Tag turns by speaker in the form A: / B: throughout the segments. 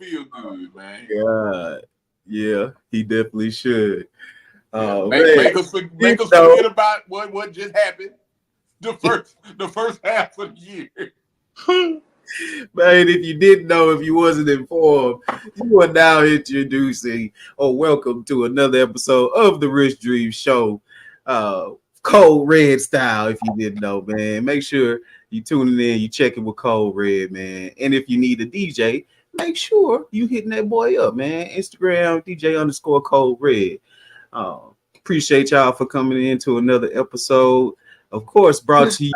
A: feel good, man.
B: God. Yeah, he definitely should.
A: Make us forget about what just happened. The first half of the year.
B: Man, if you didn't know, if you wasn't informed, you are now introducing or welcome to another episode of the Rich Dream Show. Code Red style, if you didn't know, man. Make sure you tuning in, you checking with Code Red, man. And if you need a DJ, make sure you hitting that boy up, man. Instagram, DJ_Code Red. Appreciate y'all for coming into another episode. Of course, brought to you.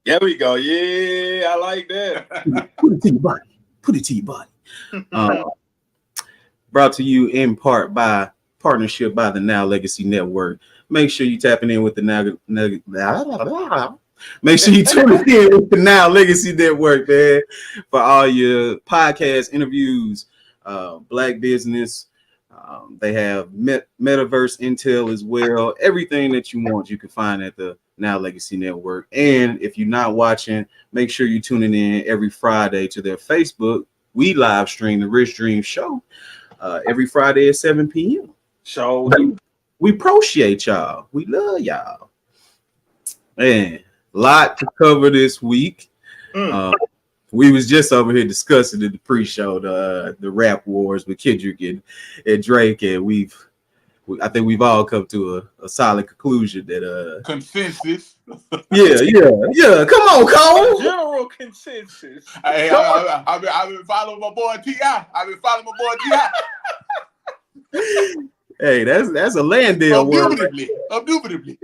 C: There we go. Yeah, I like that.
B: Put it to your body. Put it to your body. Brought to you in part by partnership by the Now Legacy Network. Make sure you tapping in with the Make sure you tune in with the Now Legacy Network, man, for all your podcast interviews, Black business. They have metaverse intel as well. Everything that you want, you can find at the Now Legacy Network. And if you're not watching, make sure you're tuning in every Friday to their Facebook. We live stream the Rich Dream Show every Friday at 7 p.m.
C: So
B: we appreciate y'all. We love y'all. Man, lot to cover this week. We was just over here discussing in the pre-show the rap wars with Kendrick and Drake, and I think we've all come to a solid conclusion that
A: consensus.
B: Yeah. Come on, Cole.
C: General consensus.
A: Hey, I've been following my boy T.I.
B: Hey, that's a Landale word.
A: Indubitably.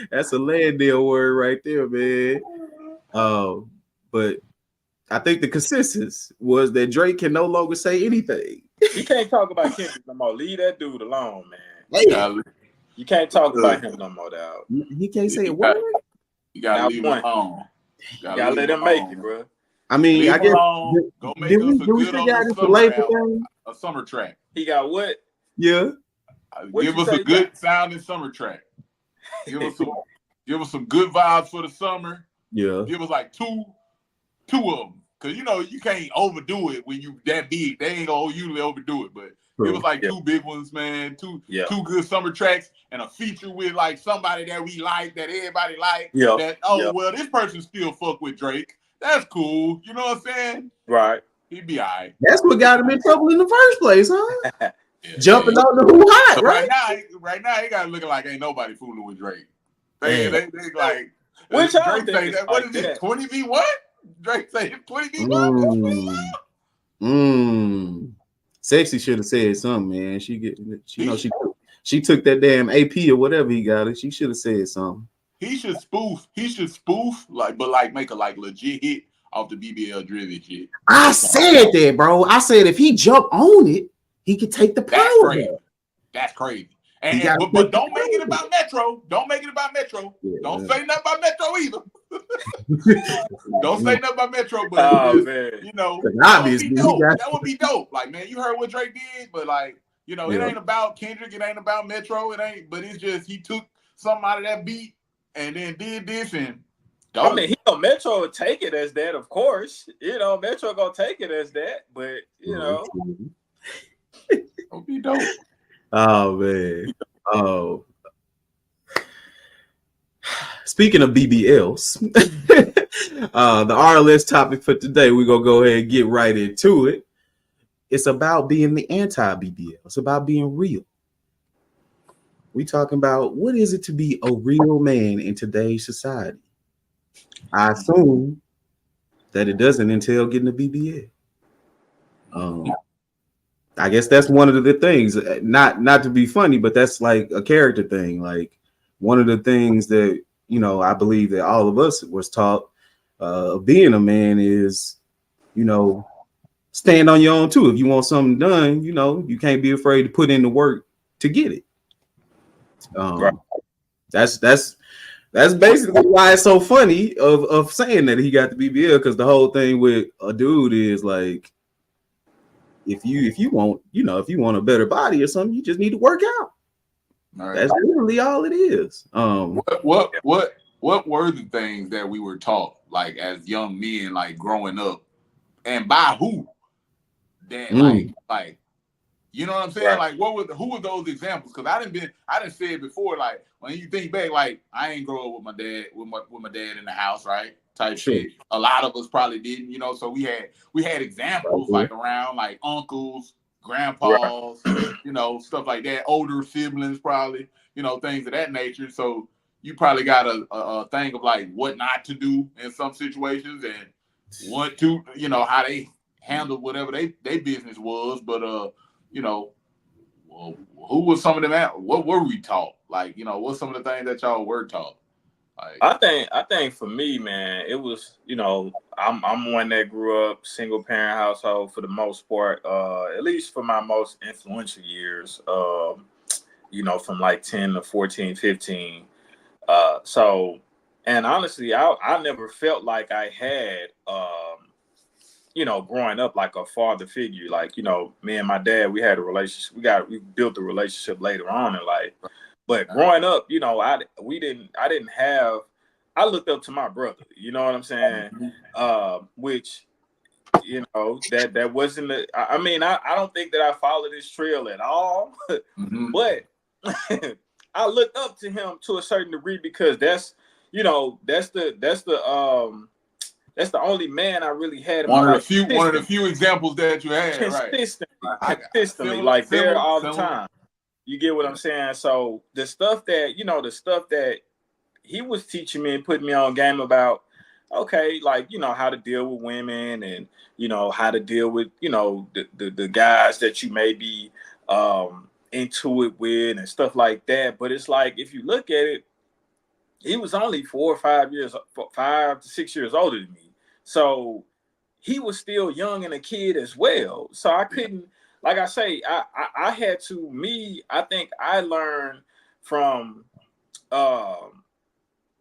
B: That's a Landale word right there, man. But I think the consensus was that Drake can no longer say anything.
C: You can't talk about Kendrick no more. Leave that dude alone, man.
B: Hey.
C: You can't talk about him no more, dog.
B: He can't say a word.
A: You gotta leave him alone.
C: You gotta let him make it, bro.
B: I mean,
A: leave
B: I guess
A: go make us a good old a summer track.
C: He got what?
B: Yeah.
A: Give us a good sounding summer track. Give us some good vibes for the summer.
B: Yeah.
A: Give us like two of them. Cause you can't overdo it when you that big. They ain't gonna usually overdo it, but it was like two big ones, man. Two good summer tracks and a feature with like somebody that we like, that everybody like. Yeah. Well, this person still fuck with Drake. That's cool. You know what I'm saying?
C: Right.
A: He'd be all right.
B: That's what got him in trouble in the first place, huh? Jumping on the who hot,
A: so
B: right?
A: Right now, he got looking like ain't nobody fooling with Drake. They like.
C: Which
A: Drake say that? What is it? 20v1? Drake say 20v1.
B: Sexy should have said something, man. She took that damn AP or whatever he got it. She should have said something.
A: He should spoof but make a legit hit off the BBL driven shit.
B: I said that, bro. I said if he jump on it, he could take the power.
A: That's crazy. But don't make it about Metro. Don't make it about Metro. Yeah, don't say nothing about Metro either. Don't say nothing about Metro, but
B: obviously
A: that would be dope. Like, man, you heard what Drake did, but it ain't about Kendrick, it ain't about Metro, but it's just he took something out of that beat and then did this and
C: I mean, Metro would take it as that, of course. Metro gonna take it as that, but
A: it'll be dope.
B: Oh man. Oh. Speaking of BBLs, the RLS topic for today, we're gonna go ahead and get right into it. It's about being the anti-BBL. It's about being real. We talking about what is it to be a real man in today's society. I assume that it doesn't entail getting a BBL. I guess that's one of the things, not to be funny, but that's like a character thing. Like one of the things that, I believe that all of us was taught being a man is, stand on your own too. If you want something done, you can't be afraid to put in the work to get it. Right. That's basically why it's so funny of saying that he got the BBL, because the whole thing with a dude is like, if you want a better body or something, you just need to work out. Right. That's literally all it is.
A: What were the things that we were taught like as young men, like growing up, and by who? That like you know what I'm saying? Right. Like who were those examples? Because I didn't say it before. Like when you think back, like I ain't grow up with my dad in the house, right? Type shit. A lot of us probably didn't, you know. So we had examples like around like uncles, grandpas, you know, stuff like that. Older siblings probably, you know, things of that nature. So you probably got a thing of like what not to do in some situations and what to, you know, how they handle whatever they business was. But you know, well, who was some of them at? What were we taught? Like, you know, what's some of the things that y'all were taught? Like,
C: I think for me, man, it was, you know, I'm one that grew up single parent household for the most part, at least for my most influential years, you know, from like 10 to 14, 15. So, and honestly, I never felt like I had, you know, growing up like a father figure. Like, you know, me and my dad, we had a relationship. We built a relationship later on in life. But growing up, you know, I looked up to my brother, you know what I'm saying? Which, you know, that wasn't I don't think that I followed this trail at all. But I looked up to him to a certain degree because that's the only man I really had in
A: one
C: my
A: of the few examples that you had,
C: consistently, like there all the time. You get what I'm saying? So the stuff that he was teaching me and putting me on game about, okay, like, you know, how to deal with women and, you know, how to deal with, you know, the guys that you may be into it with and stuff like that. But it's like, if you look at it, he was only 5 to 6 years older than me. So he was still young and a kid as well. So I couldn't, like I say, I had to, I think I learned from, I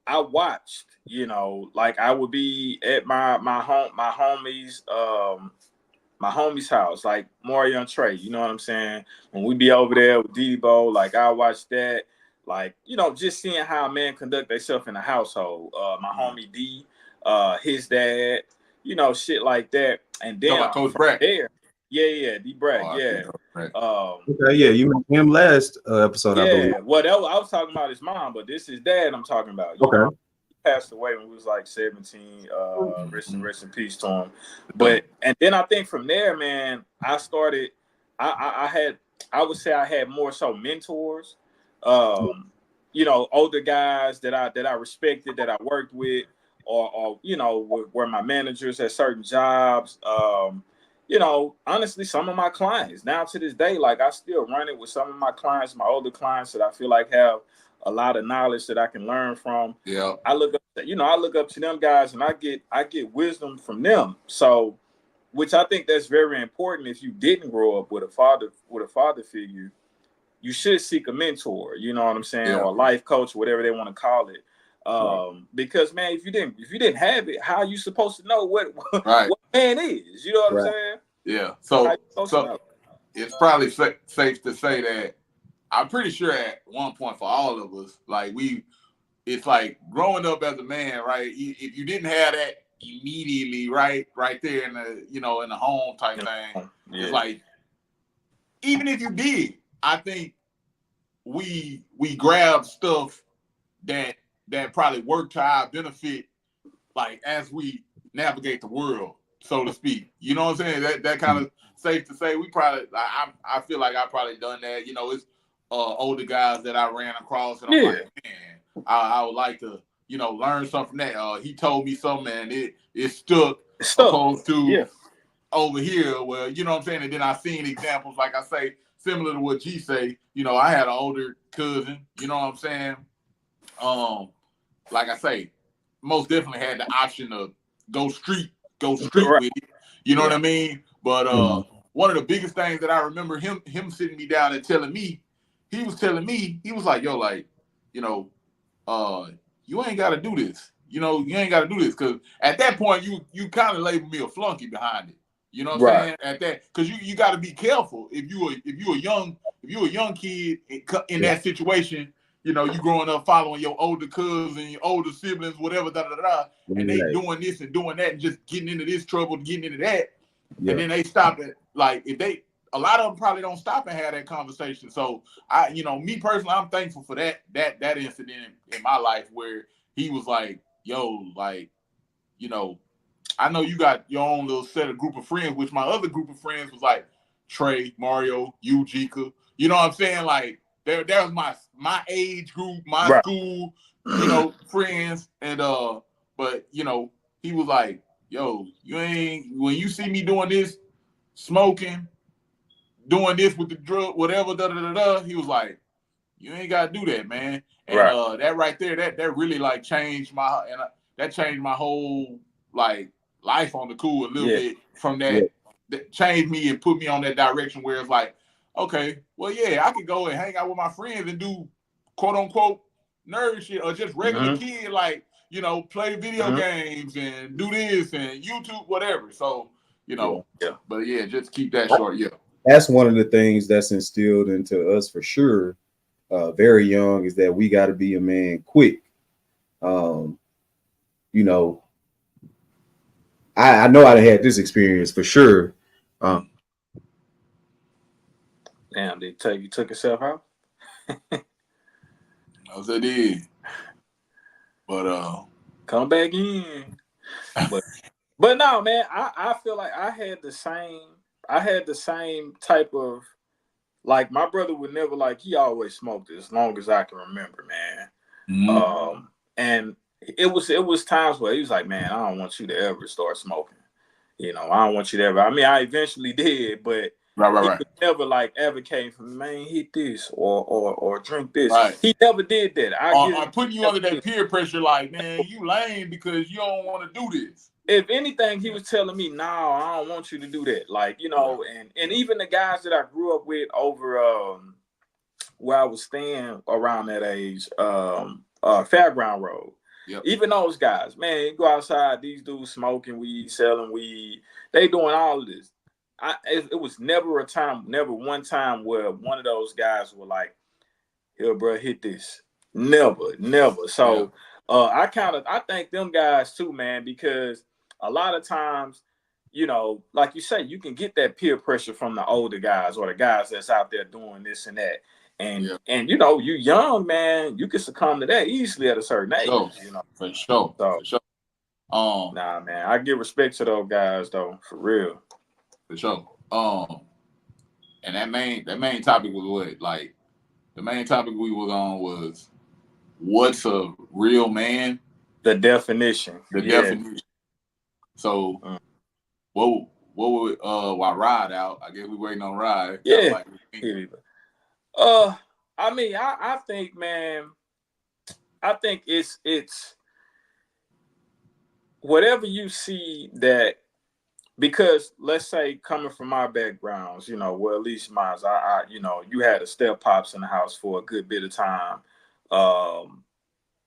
C: watched, you know, like I would be at my homie's house, like Mario and Trey, you know what I'm saying? When we be over there with Debo, like I watched that, like, you know, just seeing how a man conduct themselves in the household. My homie D, his dad, you know, shit like that. And then
A: like Coach Brack.
C: There, D Brack,
B: Okay, yeah, you met him last episode.
C: Yeah, I was talking about his mom, but this is dad I'm talking about. You know, he passed away when he was like 17. Rest in peace to him. But and then I think from there, man, I started. I would say I had more so mentors. You know, older guys that I respected, that I worked with, or you know, were my managers at certain jobs. You know, honestly, some of my clients now to this day, like I still run it with some of my clients, my older clients that I feel like have a lot of knowledge that I can learn from.
A: Yeah,
C: I look up to them guys, and I get wisdom from them. So, which I think that's very important. If you didn't grow up with a father figure, you should seek a mentor. You know what I'm saying, or a life coach, whatever they want to call it. Because man, if you didn't have it, how are you supposed to know what man is? You know what I'm saying?
A: Yeah. So it's probably safe to say that I'm pretty sure at one point for all of us, like it's like growing up as a man, right? If you didn't have that immediately, right there in the, you know, in the home type thing, it's like even if you did, I think we grab stuff that probably work to our benefit, like as we navigate the world, so to speak. You know what I'm saying? That kind of safe to say. We probably, I feel like I probably done that. You know, it's older guys that I ran across, and I'm like, man, I would like to, you know, learn something from that. He told me something, and it stuck. Opposed to over here, where, you know what I'm saying. And then I seen examples, like I say, similar to what G say. You know, I had an older cousin. You know what I'm saying? Like I say, most definitely had the option to go street with it. You know what I mean? But one of the biggest things that I remember him sitting me down and telling me, he was like, yo, like, you know, you ain't got to do this. You know, you ain't got to do this, because at that point you kind of labeled me a flunky behind it. You know what I'm saying? At that, because you got to be careful if you a young kid in that situation. you know, you growing up following your older cousins, your older siblings, whatever, and they doing this and doing that and just getting into this trouble, getting into that. Yeah. And then they stop it. Like, a lot of them probably don't stop and have that conversation. So you know, me personally, I'm thankful for that incident in my life where he was like, yo, like, you know, I know you got your own little set of group of friends, which my other group of friends was like Trey, Mario, you, Jika. You know what I'm saying? Like, there was my age group, my school, you know, friends. And but you know, he was like, yo, when you see me doing this, smoking, doing this with the drug, whatever, he was like, you ain't gotta do that, man. And that right there, that really like changed that changed my whole like life on the cool a little bit from that. That changed me and put me on that direction where it's like, okay, well, yeah, I could go and hang out with my friends and do quote unquote nerd shit or just regular kid, like, you know, play video games and do this and YouTube, whatever. So, you know, but yeah, just keep that short. Yeah.
B: That's one of the things that's instilled into us for sure. Very young is that we got to be a man quick. You know, I know I had this experience for sure.
C: Damn, did you took yourself out?
A: As I did. But
C: come back in. But no, man, I feel like I had the same type of, like, my brother would never, like, he always smoked as long as I can remember, man. And it was times where he was like, man, I don't want you to ever start smoking. You know, I don't want you to ever. I mean, I eventually did, but he never like advocating for me, man, hit this or drink this. He never did that.
A: I'm putting you under that peer pressure, like, man, you lame because you don't want to do this.
C: If anything, he was telling me, no, I don't want you to do that. Like, you know, and even the guys that I grew up with over where I was staying around that age, Fairground Road. Yep. Even those guys, man, you go outside, these dudes smoking weed, selling weed, they doing all of this. It was never one time where one of those guys were like, "Here, bro, hit this." Never. So I thank them guys too, man, because a lot of times, you know, like you say, you can get that peer pressure from the older guys or the guys that's out there doing this and that. And you know, you young, man, you can succumb to that easily at a certain age. You know,
A: for sure.
C: Nah, man, I give respect to those guys though, for real.
A: For sure. And that main topic was what? Like, the main topic we was on was what's a real man?
C: The definition.
A: Definition. So what would while Ride out? I guess we waiting on Ride.
C: Yeah. I mean, I think, man, I think it's whatever you see that, because let's say coming from our backgrounds, you know, well, at least mine, I you know, you had a step pops in the house for a good bit of time.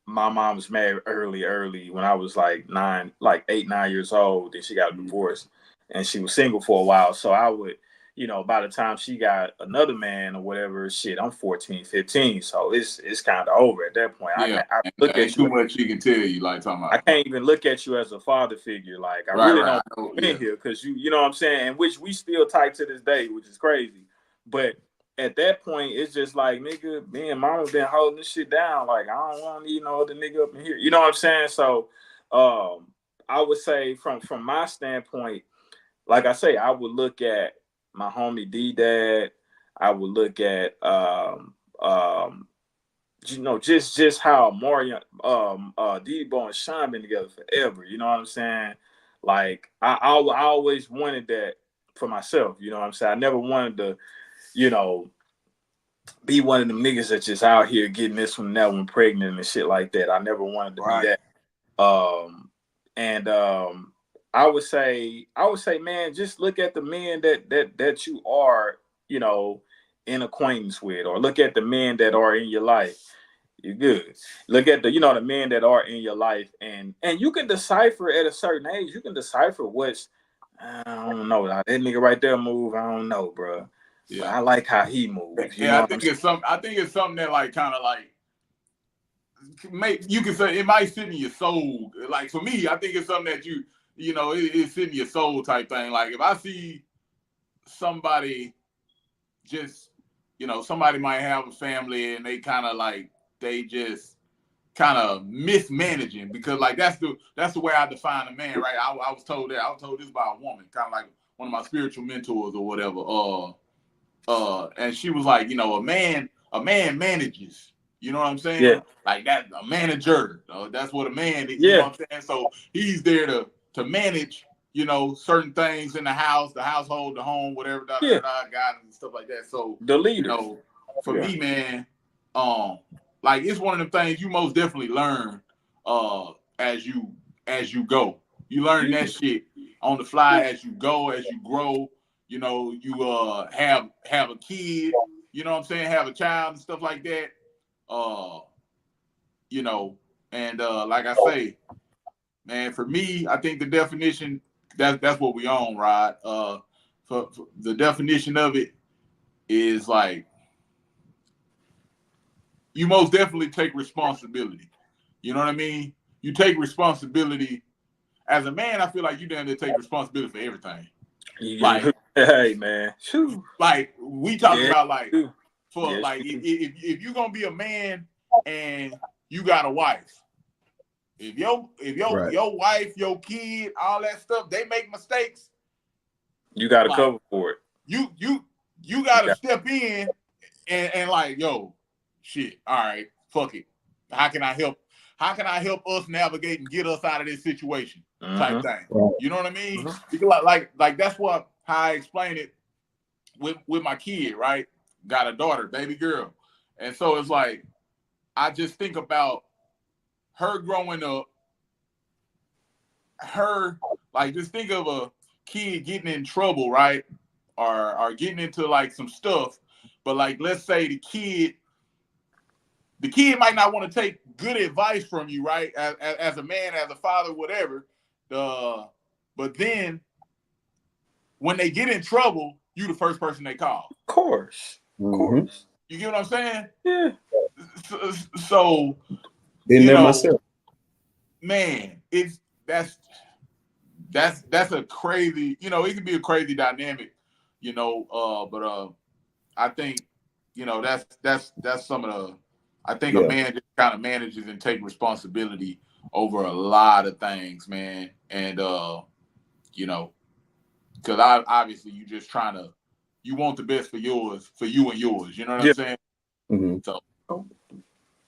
C: My mom was married early when I was like 8, 9 years old. Then she got divorced and she was single for a while. So I would, you know, by the time she got another man or whatever, shit, I'm 14, 15. So it's kind of over at that point.
A: Yeah,
C: I look at
A: too much she can tell you, like, talking about.
C: I can't even look at you as a father figure. Like, I really don't in here because you know what I'm saying? And which we still tight to this day, which is crazy. But at that point, it's just like, nigga, me and mama been holding this shit down. Like, I don't want to need no other nigga up in here. You know what I'm saying? So I would say from my standpoint, like I say, I would look at my homie D-Dad. I would look at you know, just how Mario, Debo and Sean been together forever. You know what I'm saying? Like, I always wanted that for myself. You know what I'm saying? I never wanted to, you know, be one of them niggas that's just out here getting this one, that one pregnant and shit like that. I never wanted to be that. I would say, man, just look at the men that you are, you know, in acquaintance with, or look at the men that are in your life. You're good. Look at the, you know, the men that are in your life, and you can decipher at a certain age. You can decipher what's, I don't know, that nigga right there move. I don't know, bro. Yeah, but I like how he moves.
A: I think it's something that like kind of like you can say it might sit in your soul. Like for me, I think it's something that it's in your soul type thing. Like if I see somebody just, somebody might have a family and they kind of like they just kind of mismanaging, because like that's the way I define a man, right? I was told that. I was told this by a woman, kind of like one of my spiritual mentors or whatever. And she was like, a man manages. You know what I'm saying?
C: Yeah.
A: Like that, a manager. That's what a man is.
C: Yeah.
A: You know what I'm saying? So he's there to manage, certain things in the house, the household, the home, whatever, guidance and stuff like that. So
C: the leader.
A: For me, man, like it's one of them things you most definitely learn as you go. You learn that shit on the fly as you go, as you grow. You have a kid, you know what I'm saying, have a child and stuff like that. Like I say, man, for me, I think the definition that's what we own, Rod. For the definition of it is like you most definitely take responsibility. You know what I mean? You take responsibility as a man. I feel like you down there take responsibility for everything. Like,
C: hey man,
A: like we talking about like for like if you're gonna be a man and you got a wife, if your wife, your kid, all that stuff, they make mistakes,
C: you got to cover for it.
A: You got to step in and like, yo, shit, all right, fuck it. How can I help us navigate and get us out of this situation? Type thing. You know what I mean? Because like that's how I explain it with my kid, right? Got a daughter, baby girl. And so it's like I just think about her growing up, just think of a kid getting in trouble, right? Or getting into like some stuff. But like let's say the kid might not want to take good advice from you, right? As a man, as a father, whatever. But then when they get in trouble, you the first person they call.
C: Of course.
A: You get what I'm saying?
C: Yeah.
A: So
B: been there myself.
A: Man, that's a crazy, it can be a crazy dynamic, but I think, that's some of the, I think a man just kind of manages and take responsibility over a lot of things, man. And, because obviously you just you want the best for you and yours. You know what I'm saying?
B: Mm-hmm.
A: So,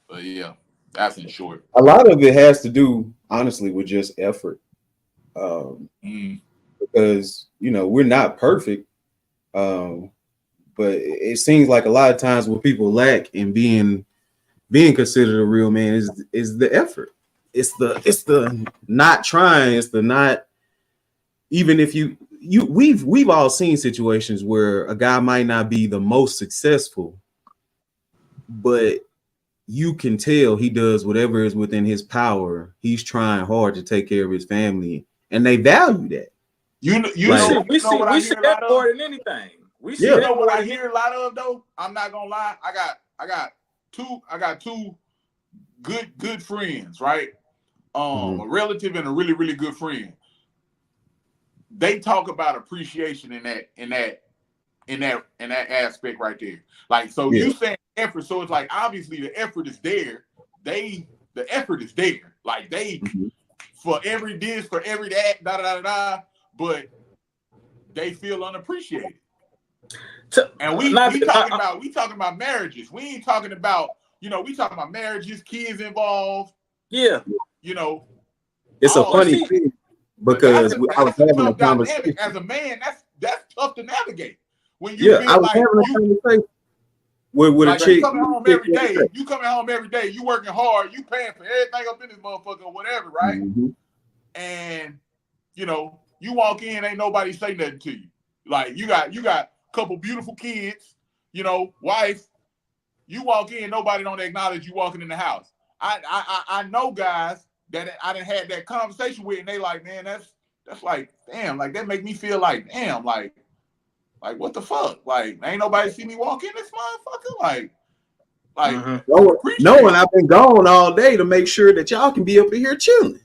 A: but yeah, that's in short.
B: A lot of it has to do, honestly, with just effort. Because, we're not perfect. But it seems like a lot of times what people lack in being considered a real man is the effort. It's the not trying. It's the not, even if we've all seen situations where a guy might not be the most successful, but you can tell he does whatever is within his power. He's trying hard to take care of his family, and they value that.
A: We see that
C: more than anything. We see
A: that what I hear a lot of though. I'm not gonna lie. I got two good friends, right? A relative and a really, really good friend. They talk about appreciation in that aspect right there. Like, so you saying effort, so it's like obviously the effort is there. The effort is there. Like they for every this, for every that, but they feel unappreciated. And we talking about marriages. We ain't talking about, we talking about marriages, kids involved.
C: Yeah.
B: It's a funny thing because I was having a conversation.
A: As a man, that's tough to navigate. When you feel
B: I was having a conversation with a chick.
A: You coming home every day. You working hard. You paying for everything up in this motherfucker or whatever, right? And you walk in, ain't nobody say nothing to you. Like you got a couple beautiful kids, wife. You walk in, nobody don't acknowledge you walking in the house. I know guys that I done had that conversation with, and they like, man, that's like, damn, like that make me feel like, damn, like what the fuck? Like, ain't nobody see me walk in this motherfucker? Like, Like,
B: knowing I've been gone all day to make sure that y'all can be up in here chilling.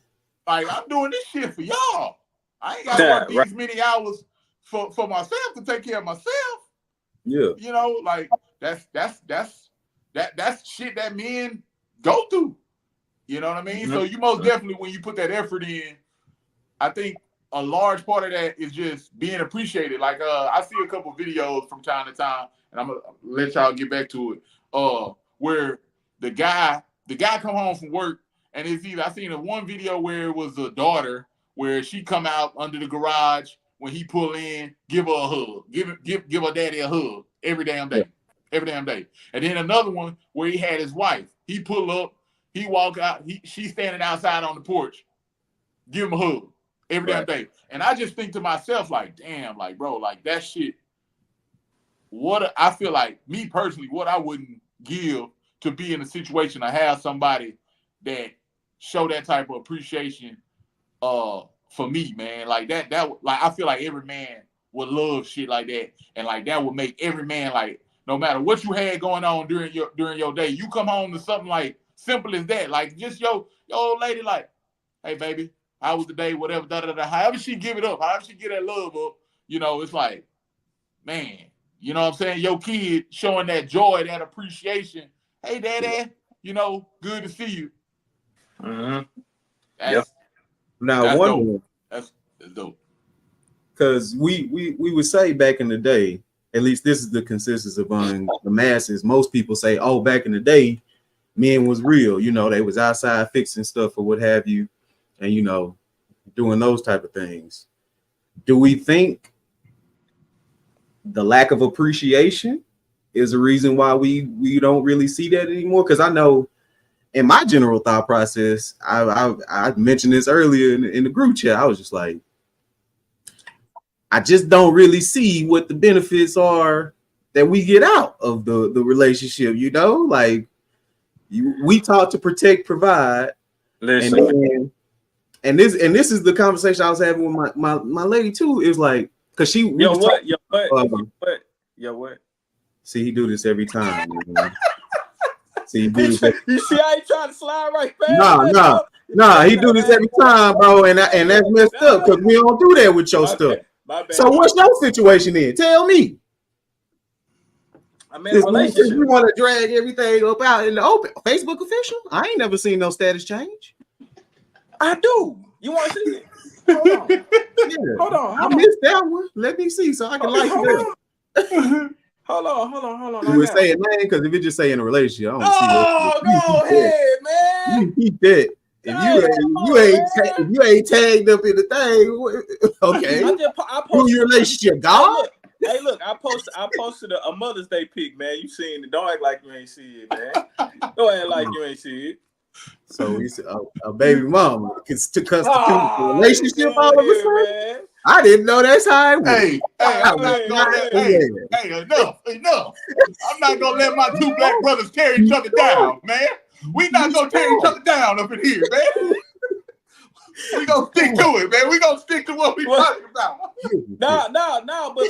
A: Like, I'm doing this shit for y'all. I ain't gotta work these many hours for myself to take care of myself.
B: Yeah.
A: You know, like that's shit that men go through. You know what I mean? Mm-hmm. So you most definitely, when you put that effort in, I think a large part of that is just being appreciated. Like I see a couple videos from time to time, and I'm gonna let y'all get back to it. Where the guy come home from work, and it's either I seen one video where it was a daughter where she come out under the garage when he pull in, give her a hug, give her daddy a hug every damn day. And then another one where he had his wife. He pull up, he walk out, she's standing outside on the porch, give him a hug every damn day. And I just think to myself, like, damn, like, bro, like that shit. I feel like, me personally, what I wouldn't give to be in a situation to have somebody that show that type of appreciation for me, man. Like that like I feel like every man would love shit like that. And like that would make every man, like, no matter what you had going on during your day, you come home to something like simple as that. Like just your old lady, like, hey baby, how was the day? Whatever, however she give it up, however she get that love up, you know, it's like, man, you know what I'm saying? Your kid showing that joy, that appreciation. Hey, daddy, you know, good to see you.
C: Mm-hmm.
B: Now, one
A: that's dope.
B: Because we would say back in the day, at least this is the consensus among the masses. Most people say, oh, back in the day, men was real. You know, they was outside fixing stuff or what have you, and you know, doing those type of things. Do we think the lack of appreciation is a reason why we don't really see that anymore? Because I know in my general thought process, I mentioned this earlier in the group chat. I was just like, I just don't really see what the benefits are that we get out of the relationship. You know, like we taught to protect, provide, and this is the conversation I was having with my lady too. Is like, because she what? See, he do this every time. See,
C: you see, I ain't trying to slide right back.
B: Nah, he do this every time, bro, and that's messed up because we don't do that with your stuff. So what's your situation then? Tell me.
C: I'm in a relationship.
B: You want to drag everything up out in the open. Facebook official? I ain't never seen no status change.
C: I do. You want to see it? Hold on.
B: Yeah. Hold on. I missed that one. Let me see so I can like it.
C: Hold on.
B: You would say it, man, because if you just say in a relationship, I don't see
C: that. Go ahead, man.
B: You keep that. If you ain't tagged up in the thing, okay. I posted your relationship, dog.
C: Hey, look, I posted a Mother's Day pic, man. You seen it? Don't act like you ain't see it, man. Don't act like you ain't see it.
B: So we said a baby mama to constitute a relationship all of a sudden. I didn't know that's how it went.
A: Hey, enough. I'm not gonna let my two black brothers tear each other down, man. We not gonna tear each other down up in here, man. We gonna stick to it, man. We gonna stick to what we talking about.
C: No, but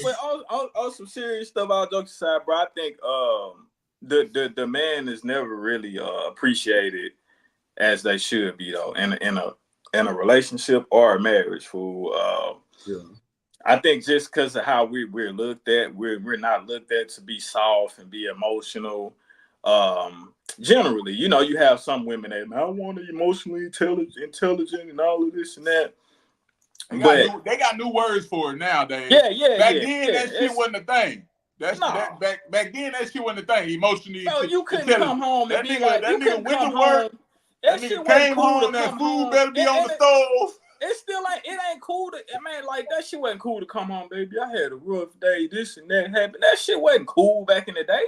C: on some serious stuff, all jokes aside, bro, I think the man is never really appreciated as they should be, though, in a relationship or a marriage, fool. I think just because of how we're looked at, we're not looked at to be soft and be emotional. Generally, you know, you have some women that I want to be emotionally intelligent and all of this and that.
A: They got new words for it nowadays. Back then, that shit wasn't a thing. Back then, that shit wasn't a thing. Emotionally,
C: no, you couldn't come home and be like,
A: that nigga went to work. That nigga came home. That food better be on the stove.
C: It's still like, it ain't cool to, man, like that shit wasn't cool to come home, baby. I had a rough day, this and that happened. That shit wasn't cool back in the day.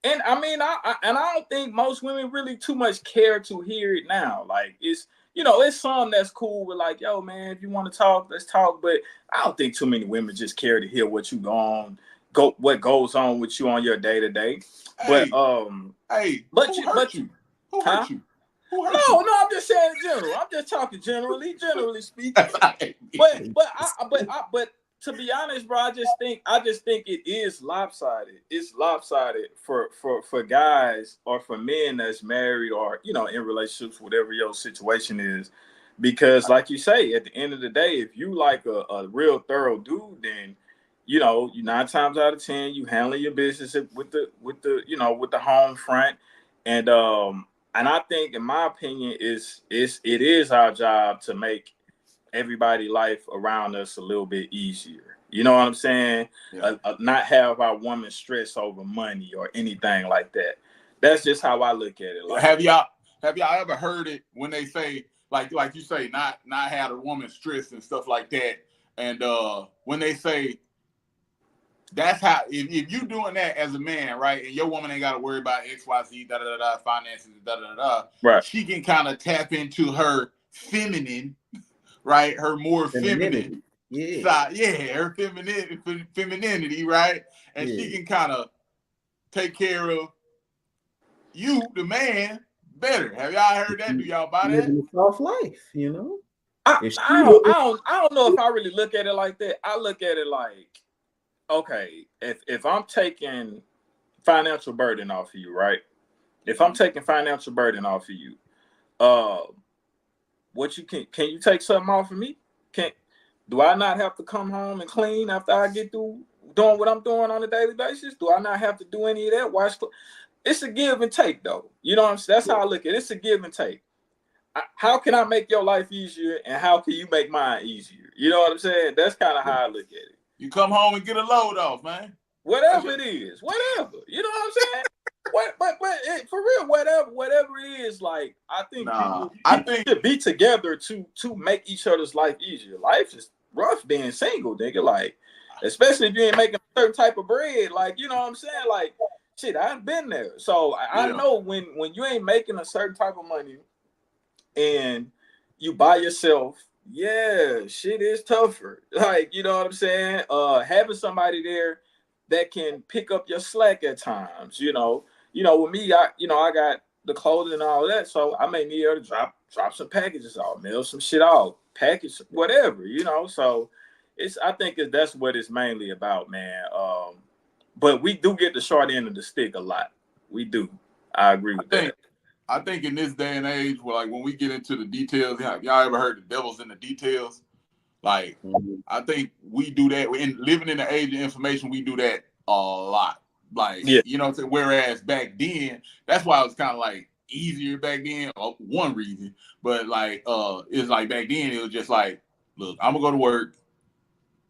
C: And I mean, I don't think most women really too much care to hear it now. Like, it's, you know, it's some that's cool with like, yo, man, if you want to talk, let's talk. But I don't think too many women just care to hear what what goes on with you on your day to day. But
A: who hurt you?
C: No, I'm just saying in general. I'm just talking generally speaking. But to be honest, bro, I just think it is lopsided. It's lopsided for guys or for men that's married or in relationships, whatever your situation is. Because, like you say, at the end of the day, if you like a real thorough dude, then you 9 times out of 10 you handle your business with the home front, and I think, in my opinion, it is our job to make everybody life around us a little bit easier. You know what I'm saying? Yeah. Not have our woman stress over money or anything like that. That's just how I look at it. Like,
A: have y'all ever heard it when they say like you say not have a woman stress and stuff like that? And when they say that's how, if you doing that as a man, right, and your woman ain't got to worry about XYZ, finances,
C: right,
A: she can kind of tap into her feminine, right, her more feminine side, her femininity, right, and she can kind of take care of you, the man, better. Have y'all heard that? Do y'all buy that?
B: Living a soft life,
C: I don't know if I really look at it like that. I look at it like, okay, if I'm taking financial burden off of you, right? If I'm taking financial burden off of you, what you can you take something off of me? Do I not have to come home and clean after I get through doing what I'm doing on a daily basis? Do I not have to do any of that? Wash clothes? It's a give and take, though. You know what I'm saying? That's how I look at it. It's a give and take. How can I make your life easier, and how can you make mine easier? You know what I'm saying? That's kind of how I look at it.
A: You come home and get a load off, man.
C: Whatever it is, whatever. You know what I'm saying? But for real, whatever it is, like, I think people should be together to make each other's life easier. Life is rough being single, nigga. Like, especially if you ain't making a certain type of bread. Like, you know what I'm saying? Like, shit, I've been there. So I know when you ain't making a certain type of money and you by yourself, shit is tougher. Like, you know what I'm saying? Having somebody there that can pick up your slack at times, with me, I got the clothing and all that, so I may need her to drop some packages off, mail some shit out, package whatever, So I think that's what it's mainly about, man. But we do get the short end of the stick a lot. We do. I agree with that.
A: I think in this day and age, when we get into the details, y'all ever heard the devil's in the details? Like, I think we do that. Living in the age of information, we do that a lot. Like, you know what I'm saying? Whereas back then, that's why it was kind of like easier back then. One reason, but like, it's like back then, it was just like, look, I'm gonna go to work.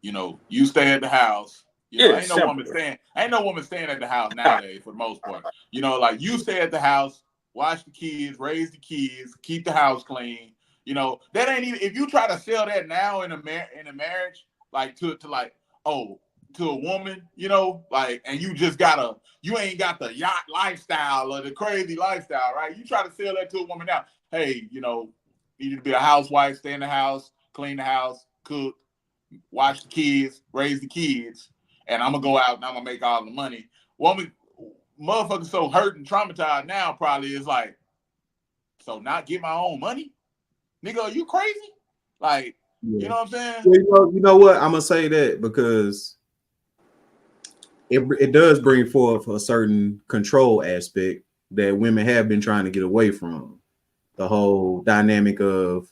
A: You stay at the house. Ain't no woman staying at the house nowadays for the most part. Like, you stay at the house, watch the kids, raise the kids, keep the house clean. That ain't even, if you try to sell that now in a marriage, like to a woman, and you ain't got the yacht lifestyle or the crazy lifestyle, right? You try to sell that to a woman now. Hey, you need to be a housewife, stay in the house, clean the house, cook, watch the kids, raise the kids, and I'm gonna go out and I'm gonna make all the money. Woman, motherfuckers so hurt and traumatized now probably is like, so not get my own money? Nigga, are you crazy? Like, you know what I'm saying?
B: You know what? I'm gonna say that because it does bring forth a certain control aspect that women have been trying to get away from. The whole dynamic of,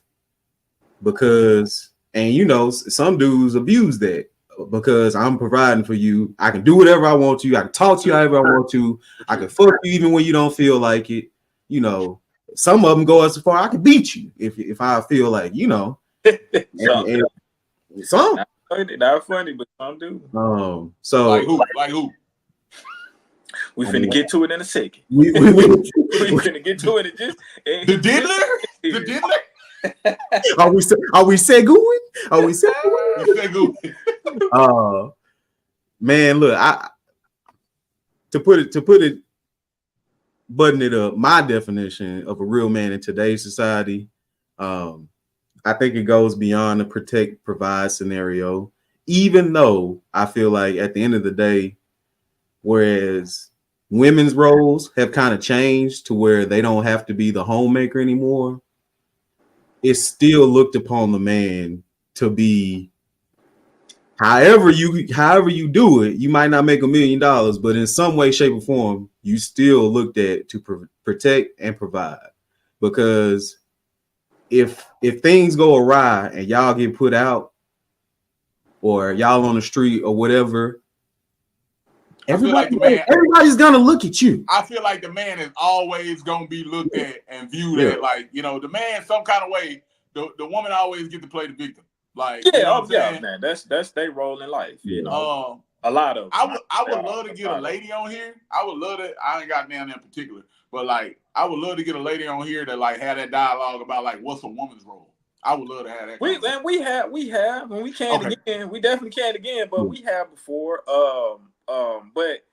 B: because, and some dudes abuse that, because I'm providing for you. I can do whatever I want to. I can talk to you however I want to. I can fuck you even when you don't feel like it. Some of them go as far, I can beat you if I feel like, some.
C: Not funny, but some do.
B: So
A: like who?
C: We finna get to it in a second. We finna get to it in just
A: the diddler.
B: Are we seguing? Are we seguing? Man, look, to put it, button it up, my definition of a real man in today's society, I think it goes beyond the protect, provide scenario, even though I feel like at the end of the day, whereas women's roles have kind of changed to where they don't have to be the homemaker anymore, it's still looked upon the man to be However you do it, you might not make $1 million, but in some way, shape, or form, you still looked at to protect and provide. Because if things go awry and y'all get put out, or y'all on the street or whatever, everybody's gonna look at you.
A: I feel like the man is always gonna be looked at and viewed at like, you know, the man some kind of way. The woman always get to play the victim. Like, you know what I'm saying?
C: Man, that's their role in life. You know, a lot of.
A: I would love to get a lady on here. I would love to. I ain't got down in particular, but like, I would love to get a lady on here that like had that dialogue about like what's a woman's role. I would love to have that.
C: We have, and we can't again. We definitely can't again, but we have before. But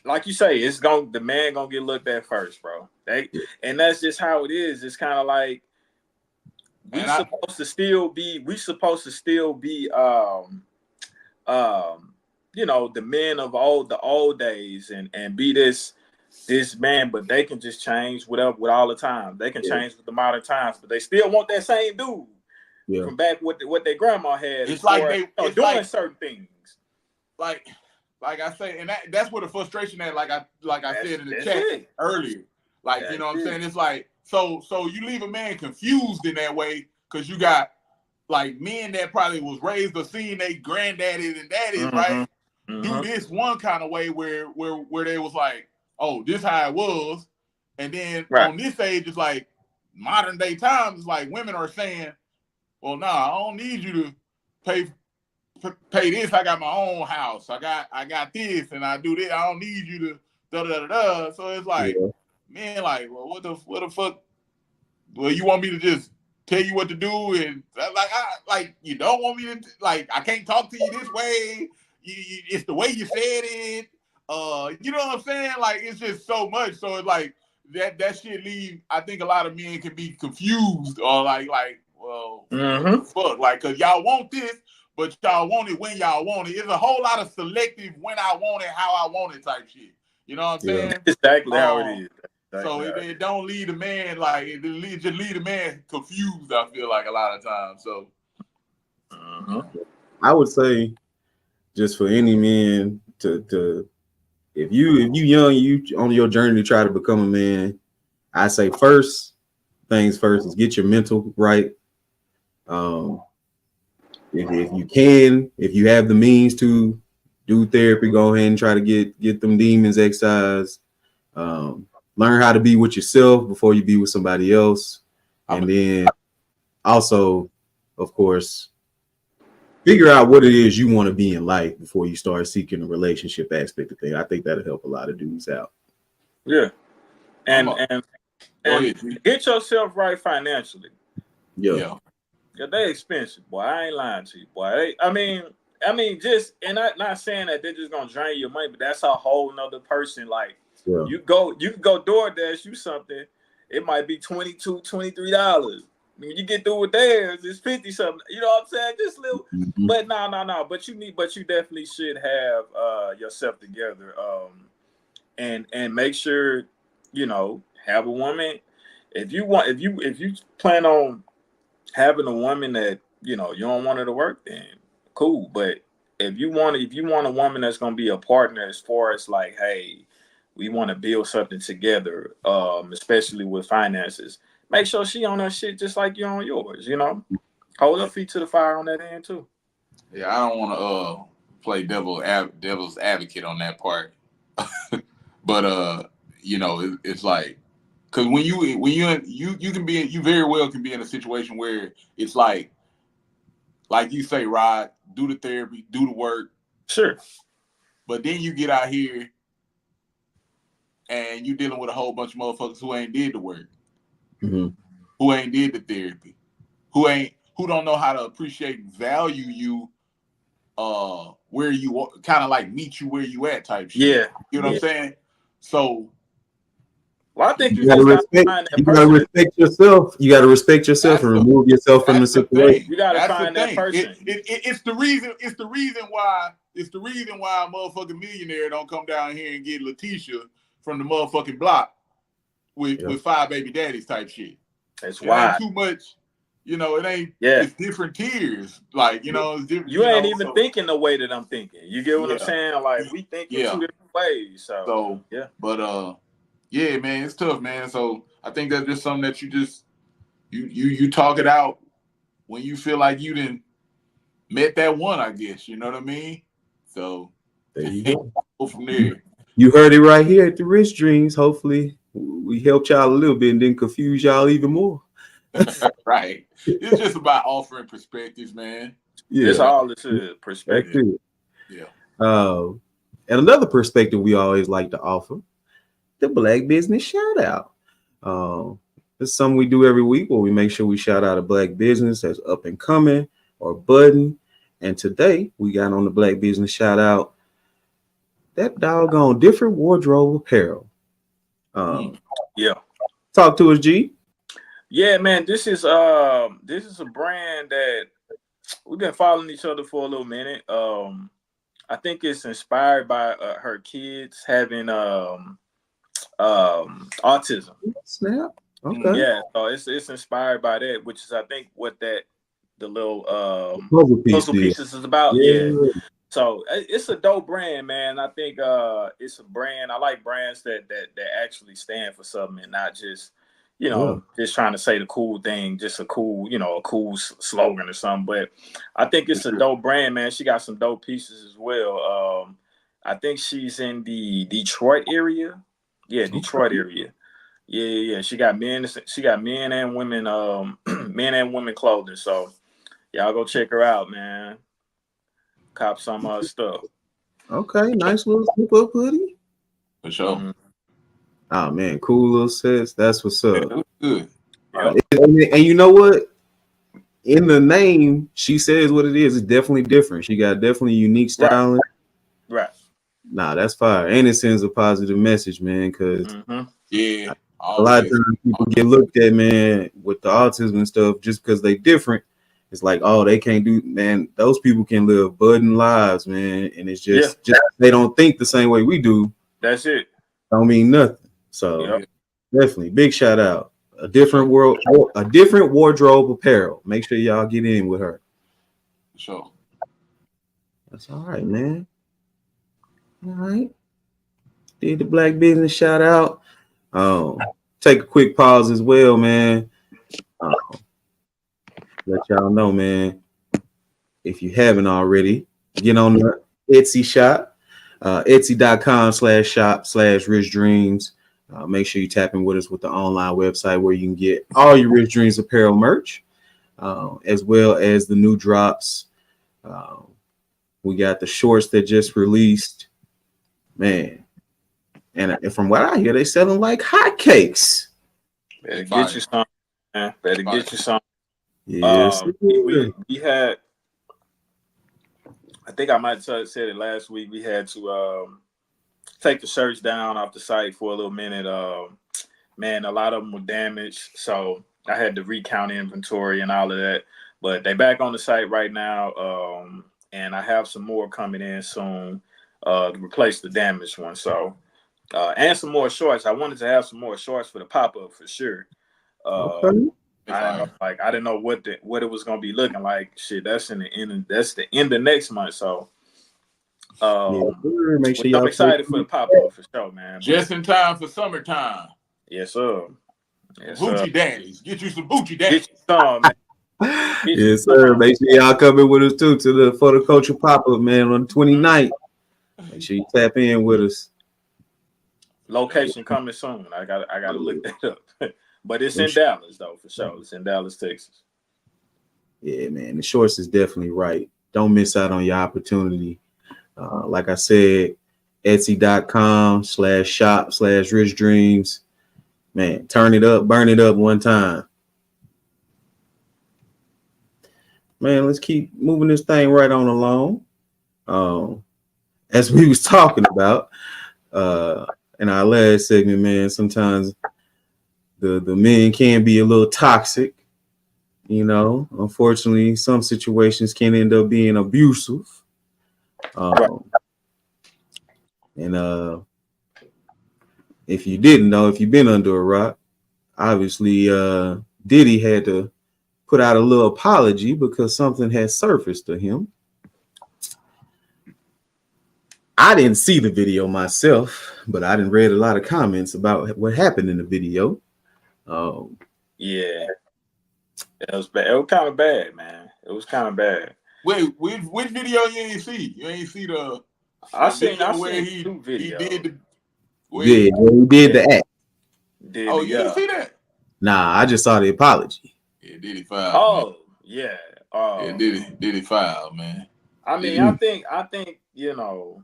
C: like you say, the man gonna get looked at first, bro. And that's just how it is. It's kind of like we supposed to still be, you know, the men of the old days and be this man, but they can just change with all the time. They can change with the modern times, but they still want that same dude from back what their grandma had.
A: It's like
C: doing like, certain things.
A: Like I say, and that's where the frustration at. Like I said in the chat earlier. Like, you know what I'm saying? It's like so you leave a man confused in that way because you got like men that probably was raised or seen their granddaddies and daddies, right? Do this one kind of way where they was like, oh, this how it was. And then on this age, it's like modern day times, it's like women are saying, well, nah, I don't need you to pay this. I got my own house. I got this and I do this. I don't need you to da. So it's like, man, like, well, what the fuck? Well, you want me to just tell you what to do? And like you don't want me to, like, I can't talk to you this way. It's the way you said it. You know what I'm saying? Like, it's just so much. So it's like that shit leave. I think a lot of men can be confused or like, well, what the fuck? Like, cause y'all want this, but y'all want it when y'all want it. It's a whole lot of selective when I want it, how I want it type shit. You know what I'm saying?
C: Exactly how it is.
A: So it don't lead a man like just lead a man confused. I feel like a lot of times. So
B: I would say, just for any man to if you young, you on your journey to try to become a man, I say first things first is get your mental right. If you can, if you have the means to do therapy, go ahead and try to get them demons excised. Learn how to be with yourself before you be with somebody else. And then also, of course, figure out what it is you want to be in life before you start seeking a relationship aspect of things. I think that'll help a lot of dudes out.
C: Yeah. And get yourself right financially.
B: Yeah.
C: Yeah, they expensive, boy. I ain't lying to you, boy. I mean, just, and I'm not saying that they're just gonna drain your money, but that's a whole nother person. Like, you can go DoorDash you something, it might be $22, $23. When you get through with theirs, it's 50 something. You know what I'm saying? Just little, but no. But you definitely should have yourself together. And make sure, you know, have a woman. If you plan on having a woman that, you know, you don't want her to work, then cool. But if you want a woman that's gonna be a partner as far as like, hey, we want to build something together, especially with finances, make sure she on her shit just like you're on yours, you know. Hold her feet to the fire on that end too.
A: Yeah, I don't want to play devil's advocate on that part. But you know, it's like, because when you can be, you very well can be in a situation where it's like you say, Rod, do the therapy, do the work.
C: Sure.
A: But then you get out here and you dealing with a whole bunch of motherfuckers who ain't did the work, who ain't did the therapy, who don't know how to appreciate and value you, where you kind of like meet you where you at type shit.
C: Yeah.
A: You know what I'm saying? So,
C: well, I think
B: you gotta respect yourself. You gotta respect yourself and remove yourself from the situation.
C: You gotta find that person.
A: It's the reason why a motherfucking millionaire don't come down here and get Letitia from the motherfucking block with 5 baby daddies type shit.
C: That's why
A: too much. You know, it ain't.
C: Yeah,
A: it's different tiers. Like it's different.
C: You ain't even thinking the way that I'm thinking. You get what I'm saying? Like we think in 2 different ways. So yeah.
A: But yeah, man, it's tough, man. So I think that's just something that you just you talk it out when you feel like you didn't met that one, I guess. You know what I mean? So
B: there you
A: go from there.
B: You heard it right here at the Rich Dreams. Hopefully, we helped y'all a little bit and didn't confuse y'all even more.
A: Right. It's just about offering perspectives, man.
C: Yeah. That's all this is, perspective.
A: Yeah.
B: And another perspective we always like to offer, the Black Business Shout Out. This is something we do every week where we make sure we shout out a Black business that's up and coming or budding. And today we got on the Black Business Shout Out that doggone Different Wardrobe Apparel.
C: Yeah.
B: Talk to us, G.
C: Yeah, man. This is a brand that we've been following each other for a little minute. I think it's inspired by her kids having autism.
B: Snap. Okay.
C: Yeah, so it's inspired by that, which is I think what the little
B: puzzle
C: pieces is about. Yeah. So it's a dope brand, man. I think it's a brand. I like brands that actually stand for something and not just just trying to say the cool thing, just a cool slogan or something. But I think it's a dope brand, man. She got some dope pieces as well. I think she's in the Detroit area. Yeah, Detroit area. Yeah. She got men and women, men and women clothing. So y'all go check her out, man. Cop some stuff.
B: Okay, nice little slip up hoodie.
A: For sure.
C: Mm-hmm.
B: Oh man, cool little sets. That's what's up.
A: Good.
B: And you know what? In the name, she says what it is. It's definitely different. She got definitely unique styling.
C: Right.
B: Nah, that's fire. And it sends a positive message, man, because
A: yeah,
B: a lot of times people get looked at, man, with the autism and stuff just because they different. It's like, oh, they can't do, man. Those people can live budding lives, man, and it's just they don't think the same way we do.
C: That's it.
B: Don't mean nothing. So definitely, big shout out. A different wardrobe apparel. Make sure y'all get in with her.
A: Sure.
B: That's all right, man. All right. Did the Black Business shout out. Take a quick pause as well, man. Let y'all know, man. If you haven't already, get on the Etsy shop, Etsy.com/shop/Rich Dreams. Make sure you tap in with us with the online website where you can get all your Rich Dreams apparel merch, as well as the new drops. We got the shorts that just released, man. And from what I hear, they selling like hotcakes.
C: Better get you some, man. Better get you some.
B: Yes,
C: we had. I think I might have said it last week. We had to take the shirts down off the site for a little minute. Man, a lot of them were damaged, so I had to recount inventory and all of that. But they back on the site right now, and I have some more coming in soon to replace the damaged one. So, and some more shorts. I wanted to have some more shorts for the pop-up for sure.
B: Okay.
C: I didn't know what it was gonna be looking like. Shit, that's in the end. That's the end of next month. So,
B: make sure y'all
C: I'm excited for the pop up for sure, man.
A: Just in time for summertime.
C: Yes, sir.
A: Boochie daddies, get you some boochie daddies.
C: Get you some, man.
B: Yes, sir. Make sure y'all come in with us too to the photoculture pop up, man, on the 29th. Make sure you tap in with us.
C: Location coming soon. I gotta look that up. But it's in Dallas, though, for sure. It's in Dallas, Texas.
B: Yeah, man. The shorts is definitely right. Don't miss out on your opportunity. Like I said, Etsy.com/shop/Rich Dreams. Man, turn it up, burn it up one time. Man, let's keep moving this thing right on along. As we was talking about in our last segment, man, sometimes the men can be a little toxic, you know. Unfortunately, some situations can end up being abusive. And if you didn't know, if you've been under a rock, obviously Diddy had to put out a little apology because something has surfaced to him. I didn't see the video myself, but I didn't read a lot of comments about what happened in the video.
C: Yeah, it was bad. It was kind of bad, man. It was kind of bad.
A: Wait, which video you ain't see? You ain't see the?
C: I seen two videos.
A: He did the.
B: He did the act.
A: You didn't see that?
B: Nah, I just saw the apology.
A: Yeah, Diddy filed.
C: Oh, man.
A: Yeah. Diddy filed, man.
C: I mean, I think you know,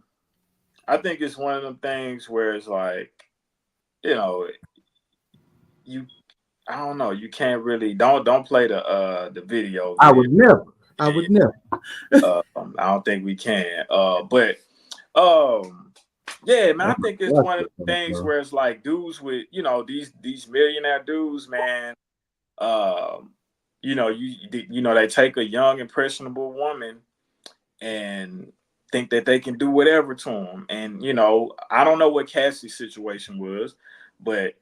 C: I think it's one of them things where it's like, you know, I don't know, you can't really don't play the video.
B: I would never. I
C: don't think we can. But yeah, man, I think it's one of the things where it's like dudes with, you know, these millionaire dudes, man. You know, they take a young impressionable woman and think that they can do whatever to them. And you know, I don't know what Cassie's situation was, but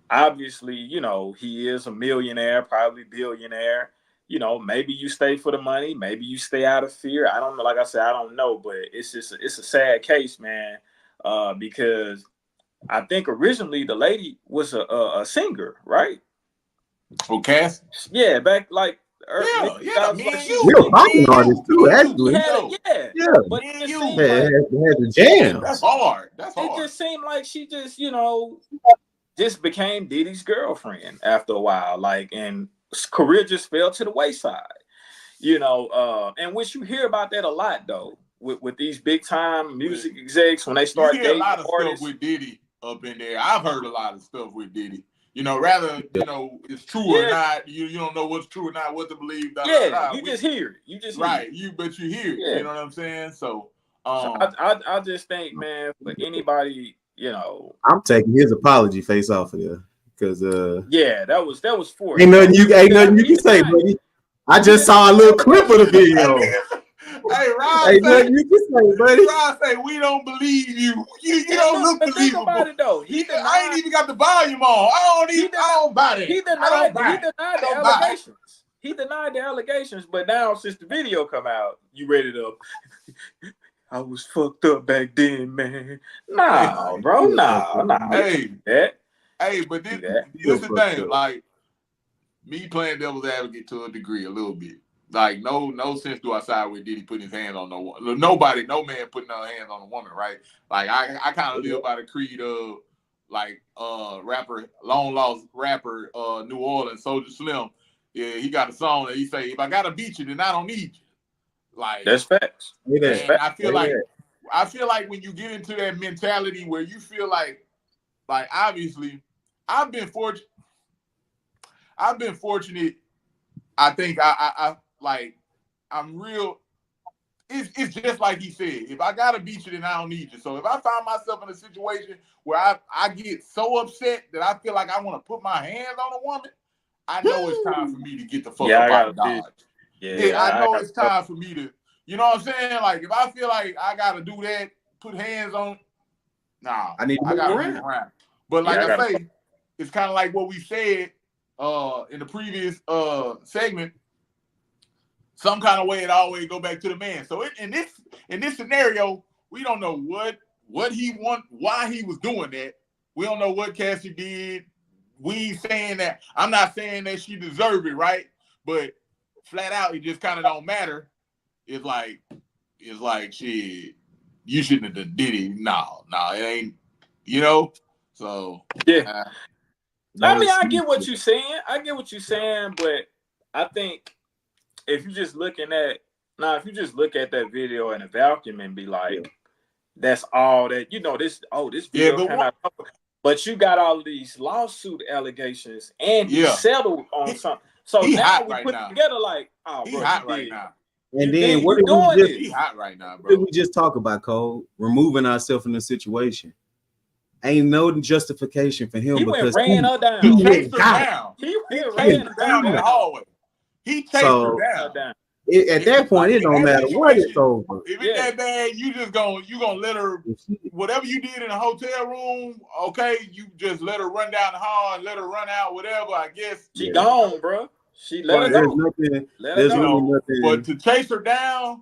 C: obviously, you know, he is a millionaire, probably billionaire. You know, maybe you stay for the money, maybe you stay out of fear. I don't know. Like I said, I don't know, but it's a sad case, man. Because I think originally the lady was a singer, right?
A: Oh, Cass?
C: Yeah, back like
A: yeah,
B: you're a popping artist too, actually.
C: But it
B: just seemed had the jam.
A: That's hard.
C: It just seemed like she just, you know, just became Diddy's girlfriend after a while, like, and career just fell to the wayside, you know. And which you hear about that a lot though, with these big time music execs when they start
A: dating a lot of stuff with Diddy up in there. I've heard a lot of stuff with Diddy. You know, rather, you know, it's true or not. You don't know what's true or not, what to believe.
C: You just hear it. You just
A: hear it. You hear it. You know what I'm saying? So,
C: I just think, man, for anybody, you know,
B: I'm taking his apology face off of there because
C: that was for
B: ain't nothing you can say, buddy. I just saw a little clip of the video.
A: Hey, Rob,
B: ain't nothing you can say, buddy.
A: Rob say we don't believe you. You don't look believable. Think about
C: it though.
A: I ain't even got the volume on. I don't buy it.
C: He denied the allegations. He denied the allegations, but now since the video come out, you ready to? I was fucked up back then, man. Nah, bro. Nah.
A: Hey, but this is the thing. Like me playing devil's advocate to a degree, a little bit. Like no sense do I side with Diddy putting his hands on no man putting no hands on a woman, right? Like I kind of live by the creed of like long lost rapper New Orleans Soulja Slim. Yeah, he got a song that he say, if I gotta beat you, then I don't need you. Like
C: that's facts.
A: I feel like when you get into that mentality where you feel like obviously I've been fortunate. I think I'm real. It's just like he said. If I gotta beat you, then I don't need you. So if I find myself in a situation where I get so upset that I feel like I want to put my hands on a woman, I know it's time for me to get the fuck up out of Dodge. I know it's time for me to. You know what I'm saying? Like if I feel like I gotta do that, put hands on. Nah, I gotta move around. But like I say, it's kind of like what we said in the previous segment. Some kind of way it always go back to the man. So in this scenario, we don't know what he want, why he was doing that. We don't know what Cassie did. We ain't saying that. I'm not saying that she deserved it, right? But flat out, it just kind of don't matter. It's like shit. You shouldn't have did it. No, it ain't. You know. So
C: yeah. I mean, I get what you're saying. But I think if you just look at that video in a vacuum and be like, that's all that, you know, this video came out. But you got all of these lawsuit allegations and you settled on something. So now we put it together like, oh, bro,
A: he hot right now.
B: And then what
A: he hot right now, bro.
B: What did we just talk about, Cole? Removing ourselves from the situation. Ain't no justification for him because
C: ran her down.
A: He chased her down. He chased her down in the hallway. He chased her down.
B: At that point, it don't matter what it's over.
A: If it's that bad, you gonna let her, whatever you did in the hotel room, okay, you just let her run down the hall and let her run out, whatever, I guess.
C: She gone, bro. She let her go.
B: There's nothing.
A: But to chase her down,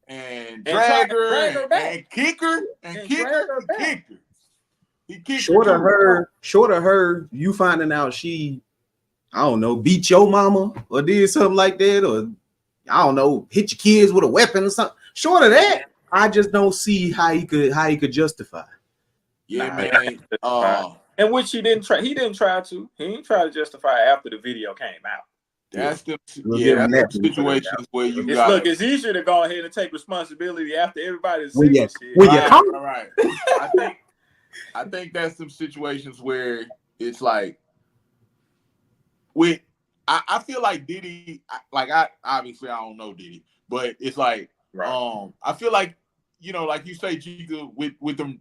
A: and drag her and kick her and kick her. He kicked
B: short of her, you finding out she, I don't know, beat your mama or did something like that, or I don't know, hit your kids with a weapon or something. Short of that, I just don't see how he could justify.
A: Yeah, man.
C: And which he didn't try. He didn't try to. He didn't try to justify after the video came out.
A: That's the situations where you
C: it's easier to go ahead and take responsibility after everybody's
A: shit. Right. I think that's some situations where it's like I feel like Diddy, like I don't know Diddy, but it's like I feel like, you know, like you say, Giga, with them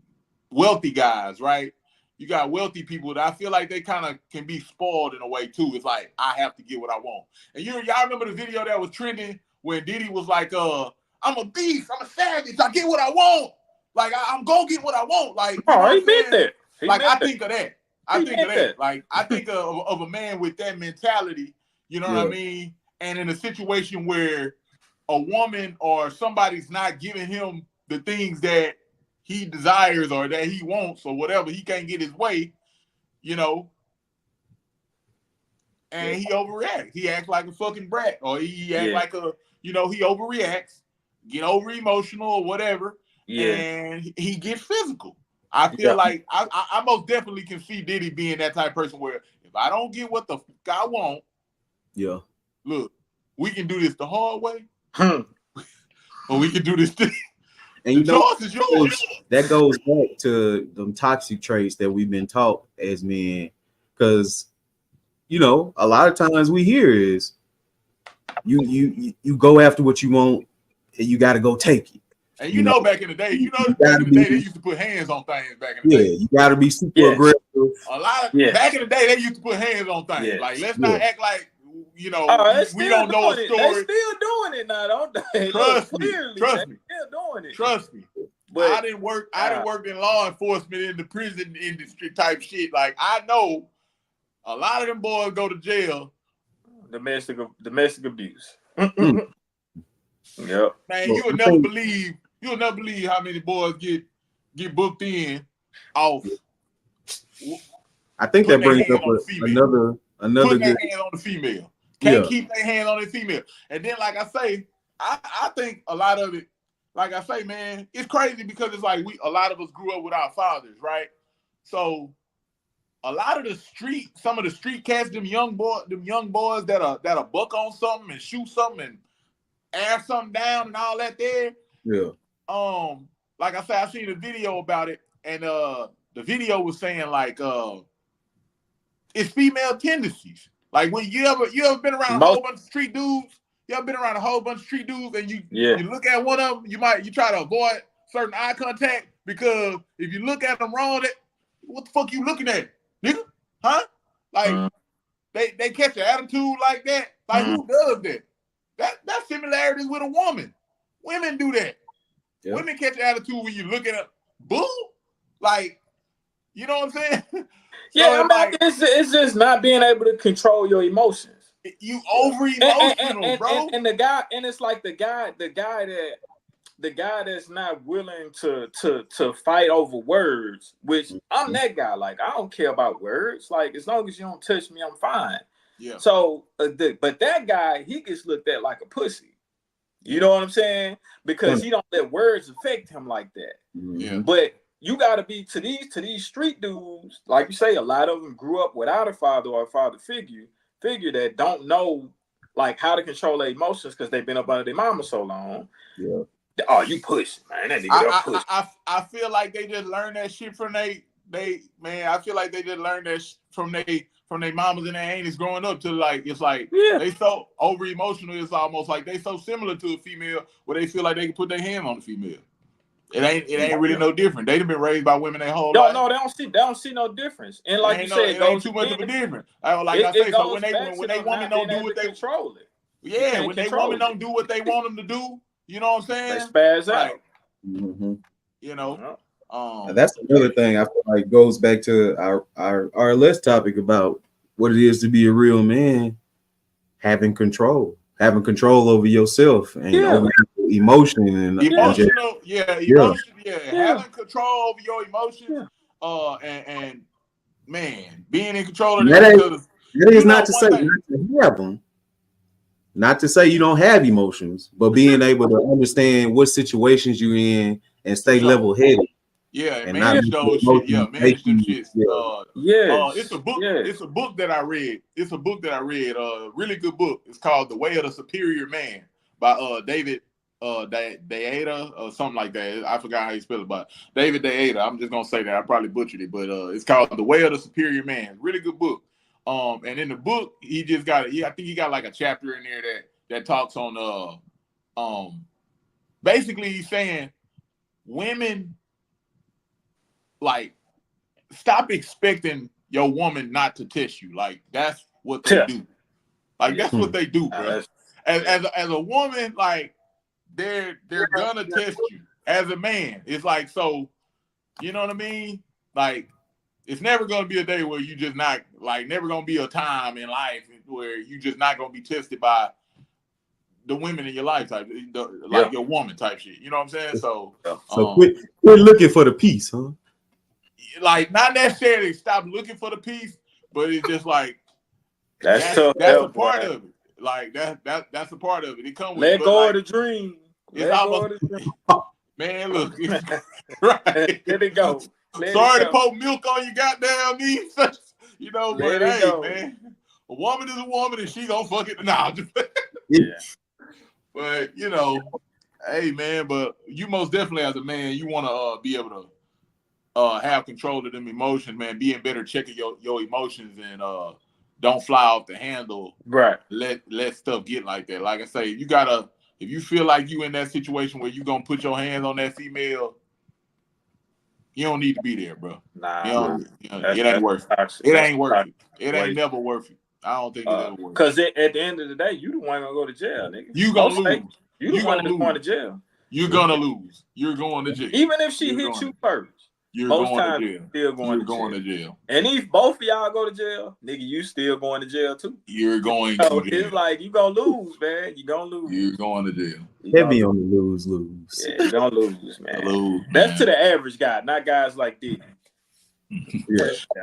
A: wealthy guys, right? You got wealthy people that I feel like they kind of can be spoiled in a way too. It's like, I have to get what I want. And y'all remember the video that was trending when Diddy was like, I'm a beast, I'm a savage, I get what I want. Like I'm gonna get what I want. Like,
C: he meant that.
A: I think of that. I think of that. Like I think of a man with that mentality, you know what I mean? And in a situation where a woman or somebody's not giving him the things that he desires or that he wants or whatever, he can't get his way, you know, and he overreacts. He acts like a fucking brat, or he acts like he overreacts, get over emotional or whatever, and he gets physical. I feel like I most definitely can see Diddy being that type of person where if I don't get what the fuck I want, look, we can do this the hard way, or we can do this thing.
B: And the choice is yours. That goes back to them toxic traits that we've been taught as men, because you know a lot of times we hear is you go after what you want and you got to go take it.
A: And you know, back in the day, back in the day, they used to put hands on things. Back in the day,
B: you got to be super aggressive.
A: A lot of back in the day, they used to put hands on things. Yeah. Like, let's not act like we don't know a story.
C: They're still doing it now, don't they?
A: Trust me.
C: Still doing it.
A: Trust me. But I didn't work in law enforcement in the prison industry type shit. Like, I know a lot of them boys go to jail.
C: Domestic abuse.
A: Yep. Man, you'll never believe how many boys get booked in off.
B: I think that brings up another
A: putting their hand on the female. Can't keep their hand on the female. And then, like I say, I think a lot of it, like I say, man, it's crazy because it's like a lot of us grew up with our fathers, right? So a lot of some of the street cats, them young boys that are buck on something and shoot something and air something down and all that there.
B: Yeah.
A: Like I said, I seen a video about it, and the video was saying like it's female tendencies. Like when you ever been around a whole bunch of street dudes, and you look at one of them, you try to avoid certain eye contact because if you look at them wrong, what the fuck you looking at, nigga? Huh? Like they catch an attitude like that. Like who does that? That's similarities with a woman. Women do that. Yep. Women catch an attitude when you look at a boo. Like, you know what I'm saying?
C: Yeah, it's just not being able to control your emotions.
A: You over emotional, bro.
C: And the guy, and it's like the guy that's not willing to fight over words, which I'm that guy. Like, I don't care about words. Like, as long as you don't touch me, I'm fine.
A: Yeah.
C: So, but that guy, he gets looked at like a pussy. You know what I'm saying? Because he don't let words affect him like that.
A: Yeah.
C: But you got to be to these street dudes, like you say, a lot of them grew up without a father or a father figure that don't know like how to control their emotions because they've been up under their mama so long.
B: Yeah.
C: Oh, you push, man. That nigga push.
A: I feel like they just learned that shit from I feel like they just learned that from their mamas and their aunties growing up to like it's like they so over emotional. It's almost like they so similar to a female where they feel like they can put their hand on the female. It ain't really no different. They've been raised by women their whole life.
C: No, they don't see no difference. And like you said,
A: it ain't too much of a difference. Like I say, so when they women don't do what they
C: control it.
A: Yeah, when they women don't do what they want them to do, you know what I'm saying?
C: They spaz out.
A: You know.
B: That's another thing I feel like goes back to our last topic about what it is to be a real man. having control over yourself and over your emotion and
A: emotional, having control over your emotions, and man, being in control of
B: that is not to say not to have them. Not to say you don't have emotions, but being able to understand what situations you're in and stay level-headed.
A: Yeah, and manage those shit. Yeah, manage them shits. It's a book. Yeah. It's a book that I read. Really good book. It's called The Way of the Superior Man by David Deida or something like that. I forgot how you spell it, but David Deida. I'm just gonna say that. I probably butchered it, but it's called The Way of the Superior Man. Really good book. And in the book, he just got I think he got like a chapter in there that talks on basically he's saying women, like, stop expecting your woman not to test you. Like, that's what they do. Like, that's what they do, bro. As a woman, like, they're gonna test you. As a man, it's like, so, you know what I mean? Like, it's never gonna be a day where you just not, like, never gonna be a time in life where you just not gonna be tested by the women in your life type, like your woman type shit. You know what I'm saying? So
B: quit looking for the peace, huh?
A: Like, not necessarily stop looking for the peace, but it's just like that's a part of it. Like that's a part of it. It comes with
C: let go of the dream.
A: It's almost man. Look, right.
C: Let it go.
A: Sorry to pour milk on your goddamn knees, you know. But hey, man, a woman is a woman, and she gonna fuck it. Nah, but you know, hey, man. But you most definitely, as a man, you want to be able to have control of them emotions, man. Be in better check of your emotions, and don't fly off the handle.
C: Right.
A: Let stuff get like that. Like I say, if you feel like you in that situation where you gonna put your hands on that female, you don't need to be there, bro.
C: Nah,
A: it ain't worth it. It ain't worth it. It ain't never worth it. I don't think it's ever worth it.
C: Because at the end of the day, you the one gonna go to jail, nigga.
A: You gonna lose.
C: You the one that's going to jail.
A: You're gonna lose. You're going to jail.
C: Even if she hit you first.
A: You're
C: most
A: going
C: times
A: to jail.
C: Still going to jail. And if both of y'all go to jail, nigga, you still going to jail too.
A: You're going to jail.
C: It's like you gonna lose, man. You gonna lose.
A: You're going to jail.
B: Heavy on the lose.
C: Yeah, you gonna lose, man. That's to the average guy, not guys like Diddy.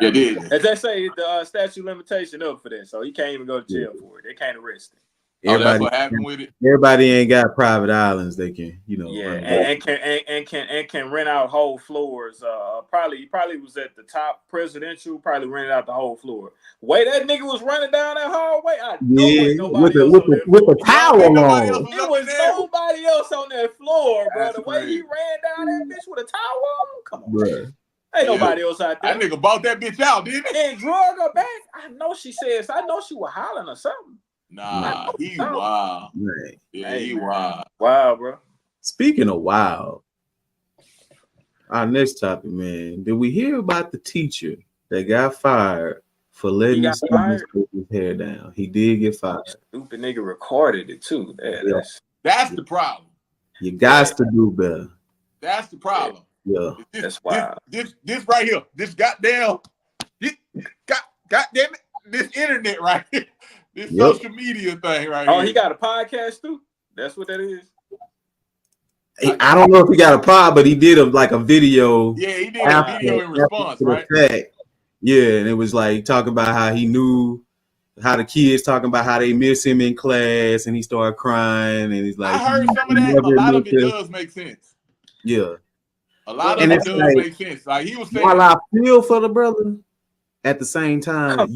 A: Diddy.
C: As they say, the statute of limitation up for that, so he can't even go to jail for it. They can't arrest him.
A: That's what happened with it.
B: Everybody ain't got private islands they can,
C: and can rent out whole floors. Probably was at the top presidential. Probably rented out the whole floor. Way that nigga was running down that hallway. I know
B: with the towel on.
C: It was nobody else on that floor, bro. The way he ran down that bitch with a towel on. Come on, bro. Ain't nobody else out there.
A: That nigga bought that bitch out, didn't he?
C: And drug her back. I know she was hollering or something.
A: Nah, he wild.
B: Right.
A: Yeah, he wild.
C: Wow, bro.
B: Speaking of wild, our next topic, man. Did we hear about the teacher that got fired for letting his hair down? He did get fired.
C: Stupid nigga recorded it too.
A: That's the problem.
B: You got to do better.
A: That's the problem.
B: Yeah.
C: That's wild.
A: This right here. This goddamn it. This internet right here. This social media thing right here.
C: Oh, he got a podcast too? That's what that is?
B: I don't know if he got a pod, but he did a video.
A: Yeah, he did a video in response, right?
B: Yeah, and it was like talking about how he knew how the kids talking about how they miss him in class, and he started crying, and he's like,
A: I heard some of that. A lot of it does make sense.
B: Yeah.
A: A lot of it does make sense. Like he was saying,
B: while I feel for the brother, at the same time,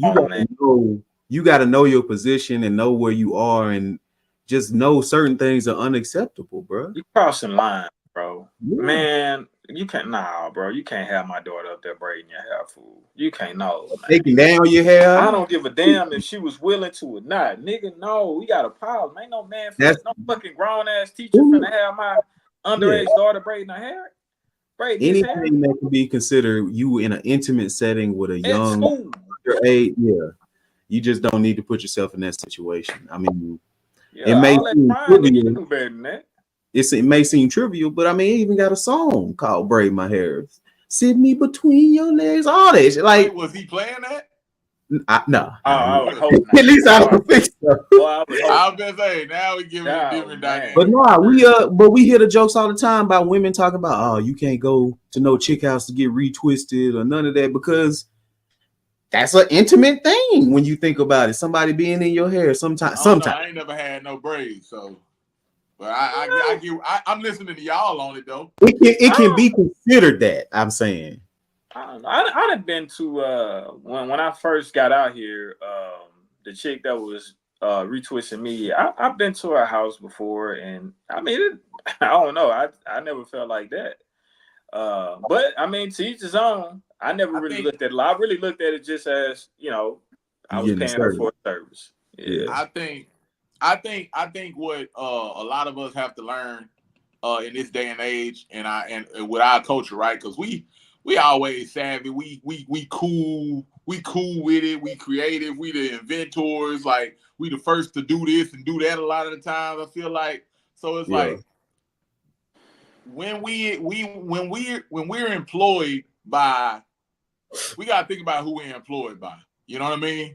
B: you gotta know your position and know where you are, and just know certain things are unacceptable, bro.
C: You crossing lines, bro. Yeah. Man, you can't. Nah, bro. You can't have my daughter up there braiding your hair, fool. You can't know.
B: Taking down your hair.
C: I don't give a damn if she was willing to or not, nigga. No, we got a problem. Ain't no man, no fucking grown ass teacher finna have my underage daughter braiding her hair.
B: Anything that can be considered you in an intimate setting with a young underage, you just don't need to put yourself in that situation. I mean, it may seem trivial. It may seem trivial, but I mean, it even got a song called "Braid My Hair." Sit me between your legs, all that shit. Like,
A: was he playing that?
B: No.
C: I would hope not.
B: At least I don't think so.
A: Well, I was gonna say now we give it a different dynamic.
B: But we hear the jokes all the time about women talking about, oh, you can't go to no chick house to get retwisted or none of that, because that's an intimate thing when you think about it. Somebody being in your hair sometimes.
A: I ain't never had no braids, so. But I'm listening to y'all on it though.
B: It can be considered that. I'm saying.
C: I'd have been to when I first got out here. The chick that was retwisting me, I've been to her house before, and I mean, I don't know. I never felt like that. But I mean, to each his own. I never really looked at it. I really looked at it just as, you know, I was paying her for a service. Yeah.
A: I think what a lot of us have to learn in this day and age, and with our culture, right? Because we always savvy. We cool. We cool with it. We creative. We the inventors. Like we the first to do this and do that. A lot of the times, I feel like. So it's like when we're employed by, we gotta think about who we're employed by. You know what I mean?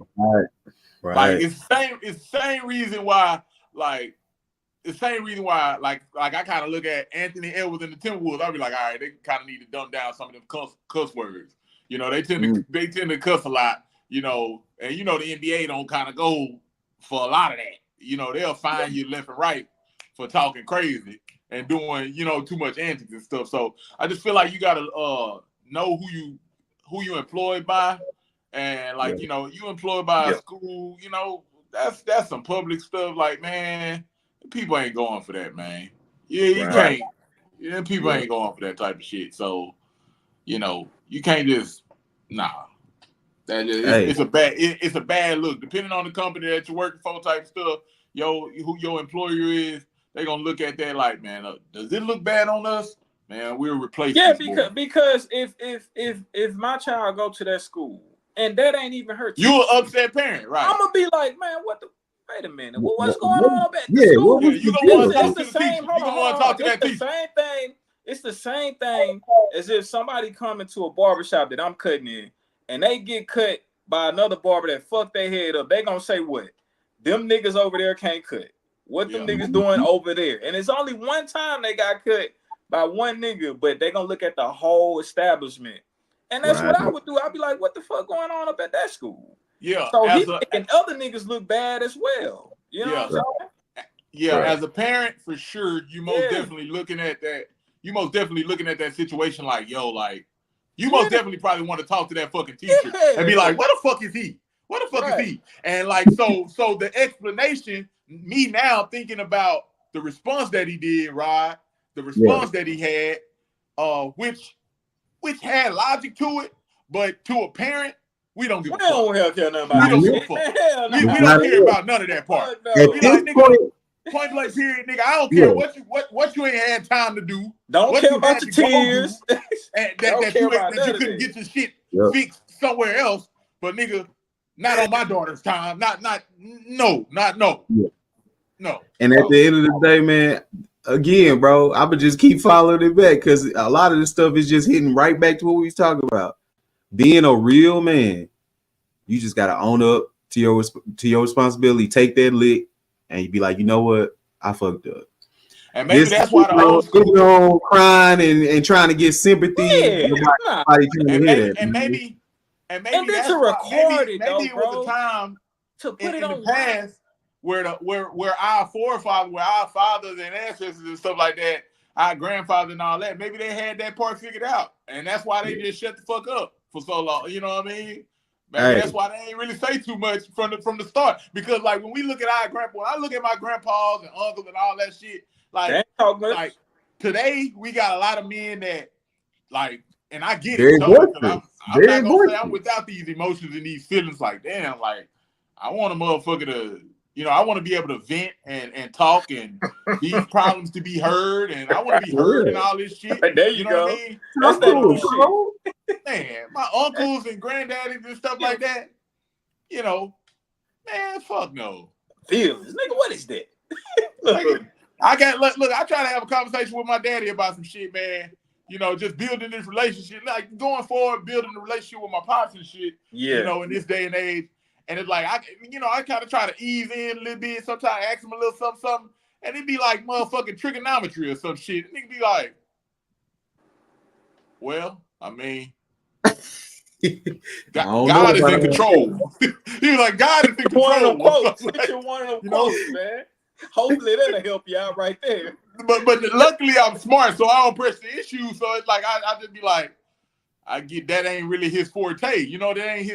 B: Right.
A: Like it's the same reason why. Like the same reason why. Like I kind of look at Anthony Edwards and the Timberwolves. I'll be like, all right, they kind of need to dumb down some of them cuss words. You know, they tend to cuss a lot. You know, and you know the NBA don't kind of go for a lot of that. You know, they'll fine you left and right for talking crazy and doing, you know, too much antics and stuff. So I just feel like you gotta know who you employed by, and like you know, you employed by a school. You know, that's some public stuff. Like, man, people ain't going for that, man. Yeah, you can't. Yeah, people ain't going for that type of shit. So, you know, you can't just it's a bad look. Depending on the company that you're working for, type stuff. Who your employer is, they gonna look at that like, man, does it look bad on us? Man, we'll replace.
C: Yeah, because if my child go to that school and that ain't even her,
A: you an upset parent, right?
C: I'm gonna be like, man, wait a minute, what's going on up at the school?
A: You don't want to talk to the teacher. You don't want to talk to that teacher.
C: It's the same thing. It's the same thing as if somebody come into a barbershop that I'm cutting in and they get cut by another barber that fucked their head up. They gonna say what? Them niggas over there can't cut. What them niggas doing over there? And it's only one time they got cut by one nigga, but they gonna look at the whole establishment. And that's what I would do. I'd be like, what the fuck going on up at that school?
A: Yeah.
C: So and other niggas look bad as well. You know what I'm saying?
A: Yeah, as a parent, for sure, you most definitely looking at that. You most definitely looking at that situation like, yo, like, you most definitely probably want to talk to that fucking teacher and be like, what the fuck is he? What the fuck is he? And like, so the explanation, me now thinking about the response that he did, Rod, the response that he had, which had logic to it, but to a parent, we don't give a fuck. We don't care nothing about we don't care about none of that part. Point blank period, nigga. I don't care what you ain't had time to do.
C: Don't care about your tears.
A: And that you couldn't get your shit fixed somewhere else. But nigga, not on my daughter's time. No. No.
B: And at the end of the day, man, again, bro, I would just keep following it back because a lot of this stuff is just hitting right back to what we was talking about. Being a real man, you just gotta own up to your responsibility. Take that lick, and you be like, you know what, I fucked up.
A: And maybe that's why the old
B: school crying and trying to get sympathy.
A: And maybe
C: that's to record it.
A: Maybe it was a time
C: to put it on
A: the past where our forefathers, where our fathers and ancestors and stuff like that, our grandfathers and all that, maybe they had that part figured out, and that's why they just shut the fuck up for so long. You know what I mean? Maybe that's why they ain't really say too much from the start. Because like when we look at our grandpa, I look at my grandpas and uncles and all that shit. Like today, we got a lot of men that like, and I get it. I'm not gonna say I'm without these emotions and these feelings. Like, damn, like I want a motherfucker to, you know, I want to be able to vent and talk and these problems to be heard, and I want to be heard and all this shit.
C: There you
A: know
C: go.
A: What I mean? That's that shit. Man, my uncles and granddaddies and stuff like that, you know, man, fuck no.
C: Feelings, nigga, what is that?
A: Look, I try to have a conversation with my daddy about some shit, man. you know, just building this relationship, like going forward, building a relationship with my pops and shit.
C: Yeah.
A: You know, in this day and age, and it's like I kind of try to ease in a little bit. Sometimes I ask him a little something, and it'd be like motherfucking trigonometry or some shit. And he'd be like, "Well, I mean." God is in control. He was like, God is in control.
C: One of them quotes. Get you one of them quotes, man. Hopefully that'll help you out right there.
A: But luckily I'm smart, so I don't press the issue. So it's like I just be like, I get that ain't really his forte. You know, that ain't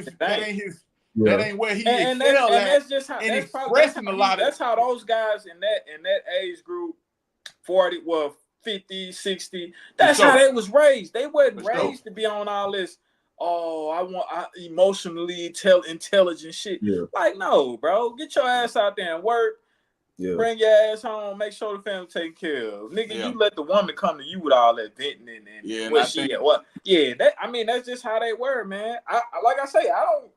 A: where he
C: and that's just how that's
A: expressing a lot of.
C: That's how those guys in that age group, 40, 50, 60. That's how they was raised. They wasn't raised to be on all this. Oh, I emotionally intelligent shit. Yeah. Like, no, bro. Get your ass out there and work. Yeah. Bring your ass home. Make sure the family taken care of. Nigga, you let the woman come to you with all that venting and what she at. What? Yeah, that's just how they were, man. I like I say, I don't.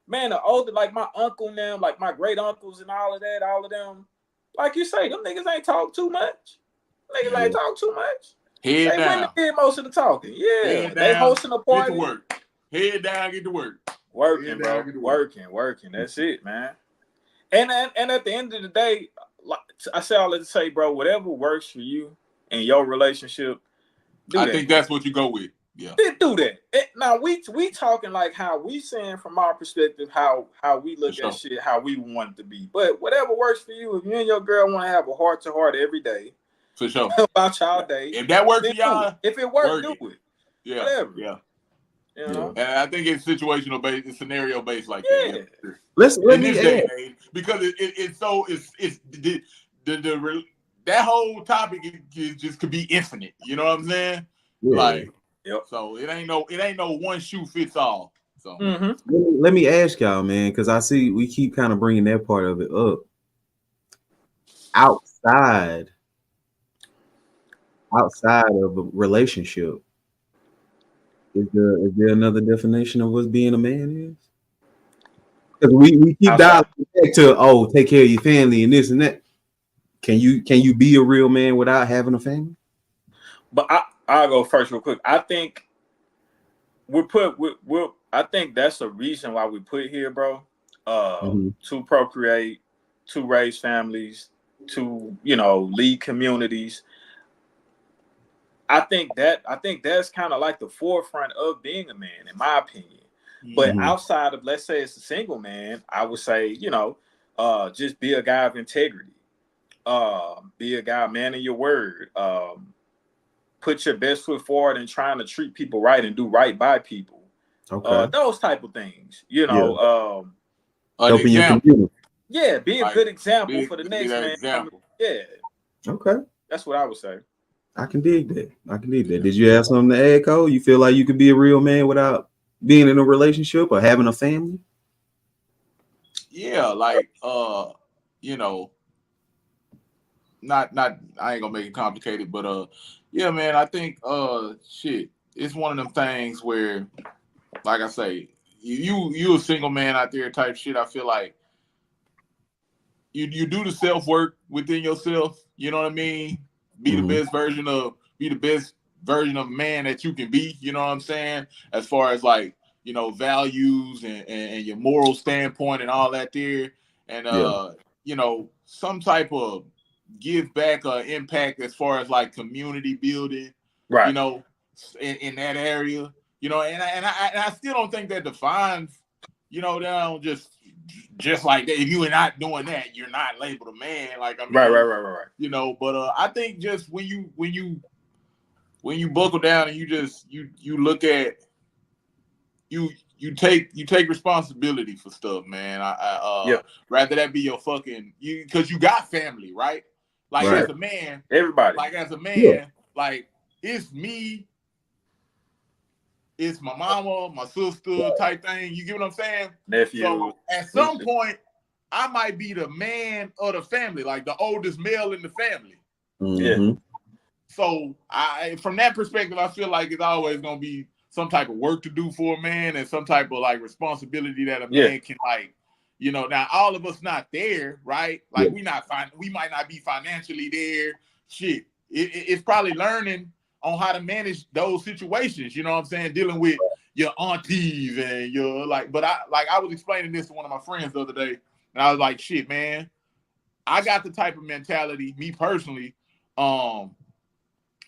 C: Man, the older, like my uncle and them, like my great uncles and all of them, like you say, them niggas ain't talk too much. Niggas ain't talk too much.
A: Head down.
C: Women did most of the talking. Yeah, they hosting a party.
A: Get to work. Head down, get to work.
C: Working, bro. Working. That's it, man. And at the end of the day, like I say all that to say, bro, whatever works for you and your relationship,
A: I think that's what you go with. Yeah.
C: Do that. Now we talking like how we saying from our perspective, how we look at shit, how we want it to be. But whatever works for you, if you and your girl want to have a heart to heart every day.
A: For sure.
C: About y'all day.
A: If that works for y'all,
C: if it works, do it.
A: Yeah.
C: Whatever.
A: Yeah.
C: You know?
A: And I think it's situational based, it's scenario based like that. Yeah.
B: Let me add.
A: Because it's that whole topic just could be infinite. You know what I'm saying? Yeah. Like, so it ain't no one shoe fits all. So
B: let me ask y'all, man, because I see we keep kind of bringing that part of it up. Outside of a relationship, is there another definition of what being a man is? Because we keep dialing back to take care of your family and this and that. Can you be a real man without having a family?
C: But I'll go first real quick. I think I think that's a reason why we put here, bro. To procreate, to raise families, to lead communities. I think that's kind of like the forefront of being a man, in my opinion. But outside of, let's say it's a single man, I would say, just be a guy of integrity. Be a guy, man of your word. Put your best foot forward in trying to treat people right and do right by people. Okay. Those type of things,
B: helping your community.
C: Yeah, be a good example for the next man.
A: Example.
C: Yeah.
B: Okay.
C: That's what I would say.
B: I can dig that. Did you have something to add, Cole? You feel like you could be a real man without being in a relationship or having a family?
A: Yeah, like not I ain't gonna make it complicated, but yeah, man, I think it's one of them things where, like I say, you a single man out there type shit. I feel like you do the self work within yourself. You know what I mean? Be the best version of man that you can be. You know what I'm saying? As far as like values and your moral standpoint and all that there, and some type of give back or impact as far as like community building. Right. In that area. And I still don't think that defines. They don't just like that. If you are not doing that, you're not labeled a man. Like I mean, right. But I think just when you buckle down and you look at you take responsibility for stuff, man. Rather that be your fucking because you got family, right? Like as a man,
C: everybody.
A: Like as a man, like it's me. It's my mama, my sister type thing. You get what I'm saying?
C: Nephew.
A: So at some point, I might be the man of the family, like the oldest male in the family.
C: Yeah.
A: So from that perspective, I feel like it's always gonna be some type of work to do for a man and some type of like responsibility that a man can like, now all of us not there, right? Like we might not be financially there. Shit. It's probably learning on how to manage those situations. You know what I'm saying? Dealing with your aunties and your but I was explaining this to one of my friends the other day, and I was like, shit, man, I got the type of mentality, me personally,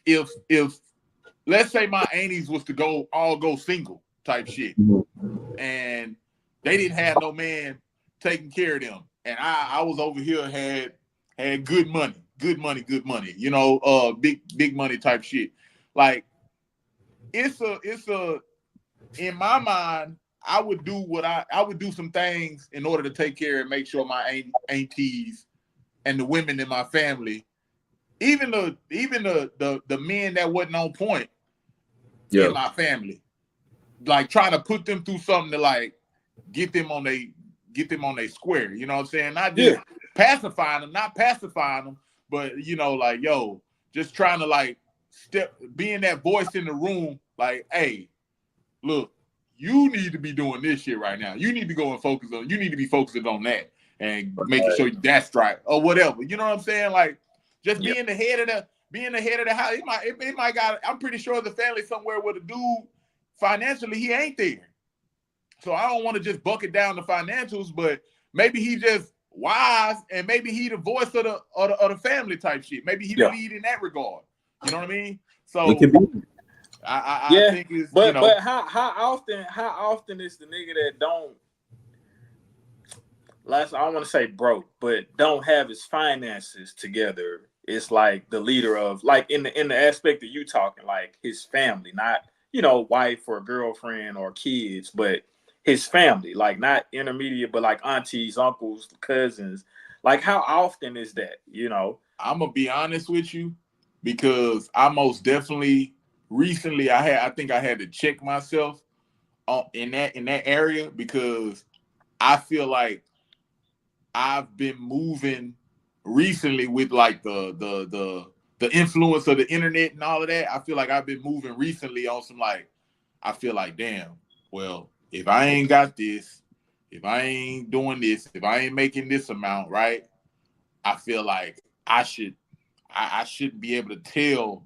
A: if let's say my aunties was to all go single type shit, and they didn't have no man taking care of them, and I was over here had good money, you know, big money type shit. Like it's a in my mind, I would do some things in order to take care and make sure my aunties and the women in my family, even the men that wasn't on point in my family, like trying to put them through something to like get them on they square. You know what I'm saying? Not just not pacifying them, but you know, like, yo, just trying to like being that voice in the room, like, hey, look, you need to be doing this shit right now. You need to go and you need to be focusing on that and making sure that's right or whatever. You know what I'm saying? Like just being the head of the house. It might got, I'm pretty sure the family somewhere where the dude financially he ain't there. So I don't want to just bucket down the financials, but maybe he just wise and maybe he the voice of the family type shit. Maybe he the lead in that regard. You know what I mean? So
B: it could be.
A: I think it's,
C: but
A: you know,
C: but how often is the nigga that don't, I don't want to say broke, but don't have his finances together? It's like the leader of, like, in the aspect that you talking, like his family, not, you know, wife or girlfriend or kids, but his family, like not intermediate, but like aunties, uncles, cousins. Like how often is that? You know,
A: I'm gonna be honest with you, because I most definitely recently I think I had to check myself in that area, because I feel like I've been moving recently with like the influence of the internet and all of that. I feel like I've been moving recently on some, like, I feel like, damn, well, if I ain't got this, if I ain't doing this, if I ain't making this amount, right, I feel like I shouldn't be able to tell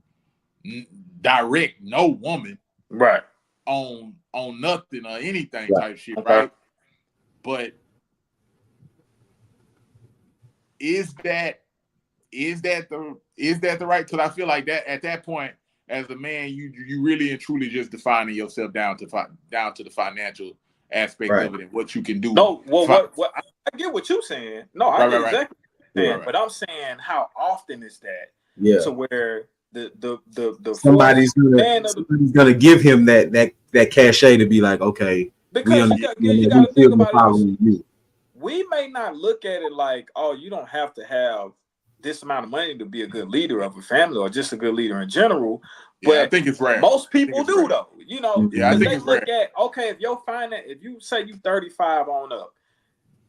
A: direct no woman
C: right,
A: on nothing or anything type shit, right? But is that the right? Because I feel like that at that point, as a man, you really and truly just defining yourself down to the financial aspect of it and what you can do.
C: No, well, what I get what you're saying. No, I get exactly what you're saying, but I'm saying, how often is that? Yeah, to where the
B: somebody's gonna give him that cachet to be like, okay,
C: because you got to think about it. We may not look at it like, oh, you don't have to have this amount of money to be a good leader of a family or just a good leader in general. But
A: I think it's rare.
C: Most people do, though. You know,
A: I think
C: they look at, okay, if you say you 35 on up,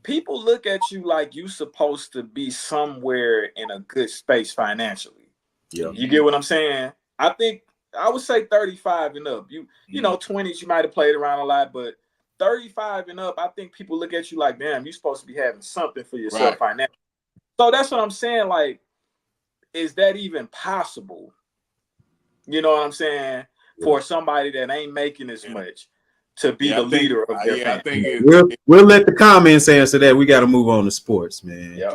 C: people look at you like you supposed to be somewhere in a good space financially. Yeah. You get what I'm saying? I think I would say 35 and up. You know, 20s you might have played around a lot, but 35 and up, I think people look at you like, damn, you're supposed to be having something for yourself financially. So that's what I'm saying. Like, is that even possible? You know what I'm saying? For somebody that ain't making as much to be the leader of their family.
A: I think
B: we'll let the comments answer that. We got to move on to sports, man.
C: Yeah.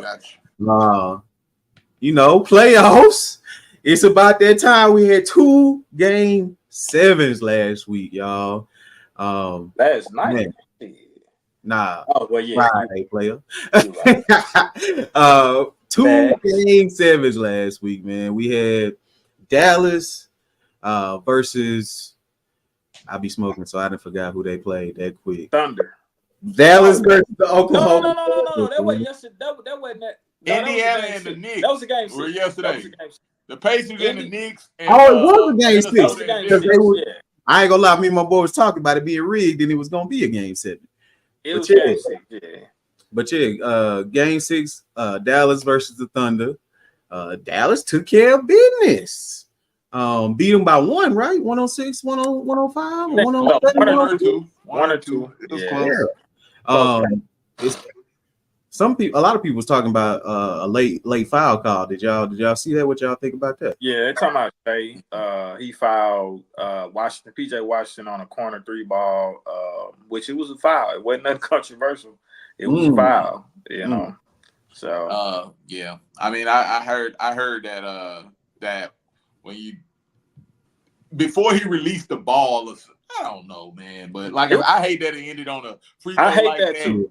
B: You know, playoffs. It's about that time. We had 2 Game 7s last week, y'all.
C: Last night.
B: Nah.
C: Oh, well, yeah.
B: Friday, player. Right. 2 Game 7s last week, man. We had Dallas versus, I be smoking, so I didn't forget who they played that quick.
C: Thunder.
B: Dallas versus the Oklahoma.
C: No. That wasn't yesterday. That wasn't that. No,
A: Indiana and the Knicks.
C: That was a game 6.
A: Yesterday. The Pacers and the Knicks. And,
B: it was a game 6. I ain't gonna lie, me and my boy was talking about it being rigged, and it was gonna be a game 7.
C: It was game 6, yeah.
B: But game 6, Dallas versus the Thunder. Dallas took care of business. Beat them by 1, right? 106, 105, 107,
C: 1 or 2.
A: It was close.
B: a lot of people was talking about a late foul call. Did y'all see that? What y'all think about that?
C: Yeah, they're talking about Shay. He fouled PJ Washington on a corner 3 ball, which it was a foul. It wasn't nothing controversial. It was a foul, you know. So
A: yeah. I mean, I heard that when you before he released the ball, I don't know, man, but like I hate that it ended on a free throw.
C: I hate
A: like
C: that too.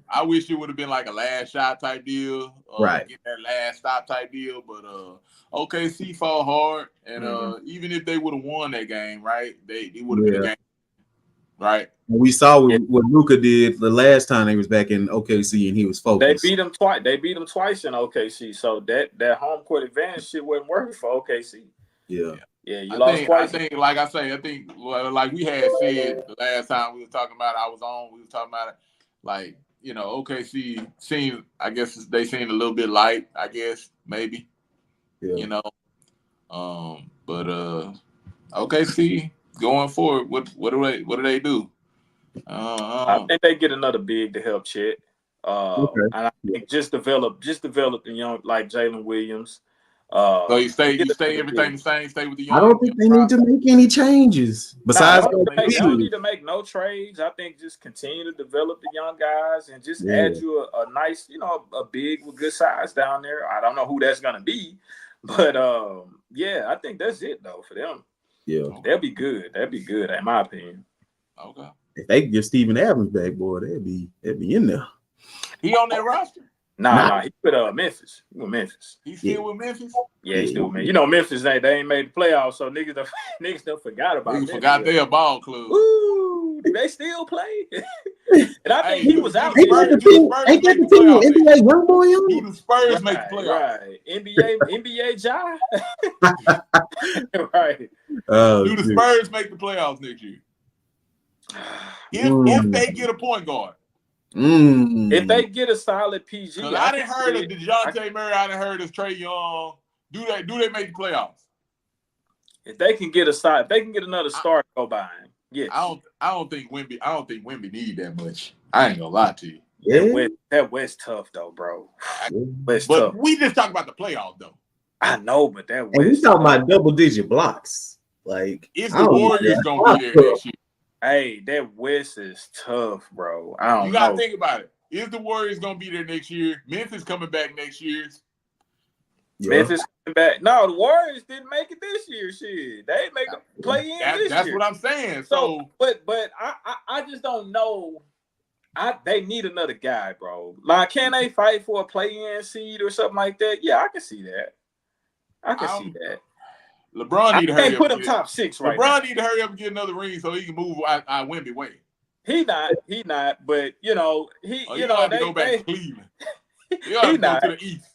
A: I wish it would have been like a last shot type deal,
B: right?
A: Get that last stop type deal. But OKC fought hard, and even if they would have won that game, right, it would have been a game, right?
B: We saw what Luka did the last time he was back in OKC, and he was focused.
C: They beat him twice. They beat him twice in OKC, so that home court advantage shit wasn't working for OKC.
B: Yeah.
C: Yeah, you lost twice.
A: I think, like I say, like we had said the last time we were talking about it, I was on, we were talking about it, like, you know, OKC seemed, I guess they seemed a little bit light, I guess, maybe, you know, but OKC going forward, what do they do?
C: I think they get another big to help Chet. And I think just develop the young, like Jalen Williams.
A: So you stay everything the same. Stay with the young.
B: I don't think they need to make any changes. Besides,
C: they don't need to make no trades. I think just continue to develop the young guys and just add you a nice, you know, a big with good size down there. I don't know who that's gonna be, but I think that's it though for them. Yeah, they'll be good. That'd be good in my opinion.
A: Okay.
B: If they could get Steven Adams back, boy, they'd be in there.
A: He on that roster?
C: Nah, he with Memphis. He with Memphis.
A: He still with Memphis?
C: Yeah, he's still with Memphis. You know, Memphis they ain't made the playoffs, so niggas done forgot about it.
A: Forgot their ball club.
C: Ooh, do they still play? And I think he was out.
B: Ain't that the team NBA young boy on?
A: Do the Spurs make the playoffs?
C: Right. NBA Ja. Right.
A: Do the Spurs make the playoffs next year? If they get a point guard.
C: If they get a solid PG,
A: I didn't heard of DeJounte Murray. I didn't heard of Trae Young. Do they make the playoffs?
C: If they can get another star to go by him, yes.
A: I don't think Wemby need that much. I ain't gonna lie to you.
C: Yeah. That West tough though, bro. West tough.
A: We just talking about the playoffs though.
C: I know, but that West.
B: And we talking about double-digit blocks. Like,
A: is the Warriors gonna be there next year?
C: Hey, that West is tough, bro. I don't know.
A: You gotta think about it. Is the Warriors gonna be there next year? Memphis coming back next year.
B: Yeah.
C: Memphis coming back. No, the Warriors didn't make it this year. Shit, they ain't make a play in this year.
A: That's what I'm saying. So
C: but I just don't know. They need another guy, bro. Like, can they fight for a play-in seed or something like that? Yeah, I can see that. I can see that.
A: LeBron need to hurry up.
C: Put him top 6 right now.
A: LeBron need to hurry up and get another ring so he can move Wemby way.
C: He not, but you know,
A: they go back to Cleveland. He not go to the East.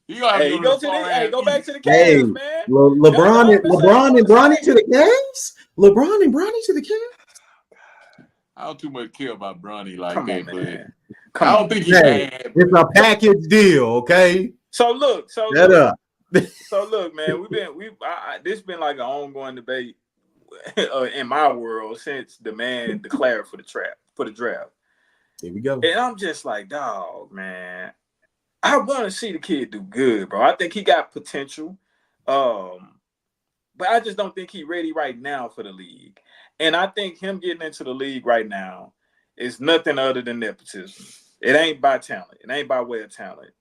C: Go back to the Cavs, man.
B: LeBron and Bronny to the Cavs? LeBron and Bronny to the Cavs?
A: I don't too much care about Bronny like that, man.
C: I
A: don't think he's bad.
B: It's a package deal, okay?
C: So look,
B: shut up.
C: So look, man, this been like an ongoing debate in my world since the man declared for the draft.
B: Here we go.
C: And I'm just like, dog, man, I want to see the kid do good, bro. I think he got potential, but I just don't think he's ready right now for the league. And I think him getting into the league right now is nothing other than nepotism. It ain't by talent. It ain't by way of talent.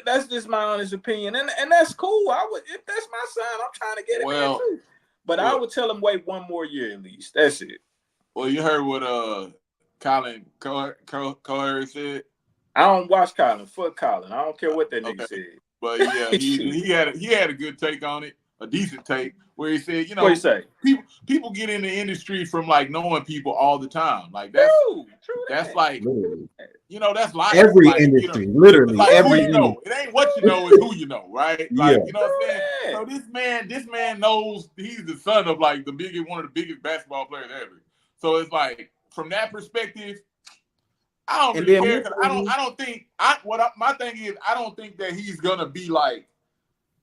C: That's just my honest opinion, and that's cool. If that's my son, I'm trying to get it in too. But I would tell him wait one more year at least. That's it.
A: Well, you heard what Colin Cowherd said.
C: I don't watch Colin. Fuck Colin. I don't care what that nigga said.
A: But yeah, he had a good take on it, a decent take, where he said, you know,
C: what he say?
A: People get in the industry from like knowing people all the time. Like that's like. You know, that's like
B: every industry, literally
A: like
B: every
A: industry. Know. It ain't what you know, it's who you know, right? Like, you know what I'm saying? So this man knows he's the son of like one of the biggest basketball players ever. So it's like from that perspective, I don't really care. My thing is, I don't think that he's gonna be like,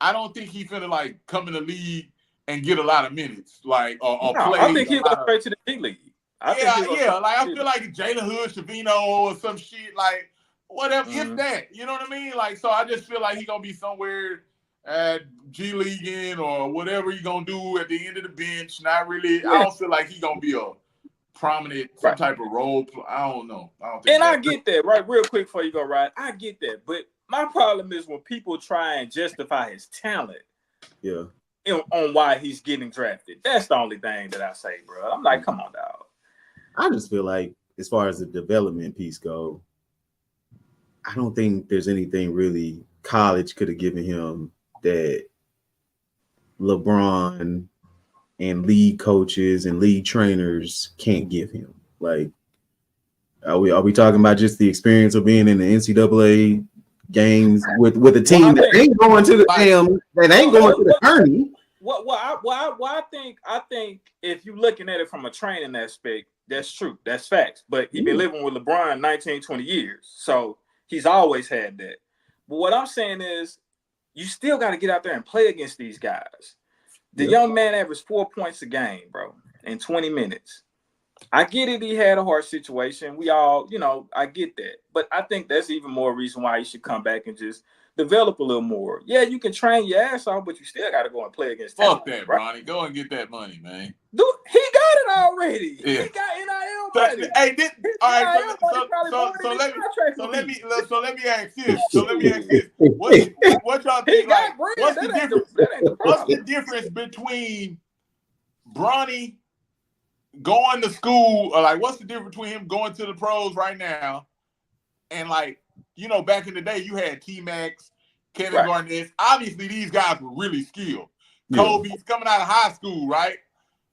A: I don't think he's gonna like come in the league and get a lot of minutes, like or play.
C: I think he'll go straight to the big league.
A: Like I feel like Jalen Hood, Shavino, or some shit, like whatever. If that, you know what I mean? Like, so I just feel like he gonna be somewhere at G League or whatever he gonna do at the end of the bench. Not really. I don't feel like he gonna be a prominent some type of role. I don't know.
C: I get that, right? Real quick before you go, right? I get that, but my problem is when people try and justify his talent, on why he's getting drafted. That's the only thing that I say, bro. I'm like, come on, dog.
B: I just feel like, as far as the development piece goes, I don't think there's anything really college could have given him that LeBron and league coaches and league trainers can't give him. Like, are we talking about just the experience of being in the NCAA games with a team that ain't going to the tourney?
C: I think if you're looking at it from a training aspect, that's true. That's facts. But he's been living with LeBron 19, 20 years. So he's always had that. But what I'm saying is you still got to get out there and play against these guys. The young man averaged 4 points a game, bro, in 20 minutes. I get it. He had a hard situation. We all, I get that. But I think that's even more reason why he should come back and just develop a little more. Yeah, you can train your ass off, but you still got to go and play against
A: Fuck that, right? Ronnie. Go and get that money, man.
C: Dude, he got it already. Yeah. He got NIL money.
A: So let me ask this. What y'all think? Like, what's the difference? What's the difference between Bronny going to school, or like, what's the difference between him going to the pros right now and, like, back in the day, you had T-Max, Kevin Garnett. Obviously, these guys were really skilled. Kobe's coming out of high school, right?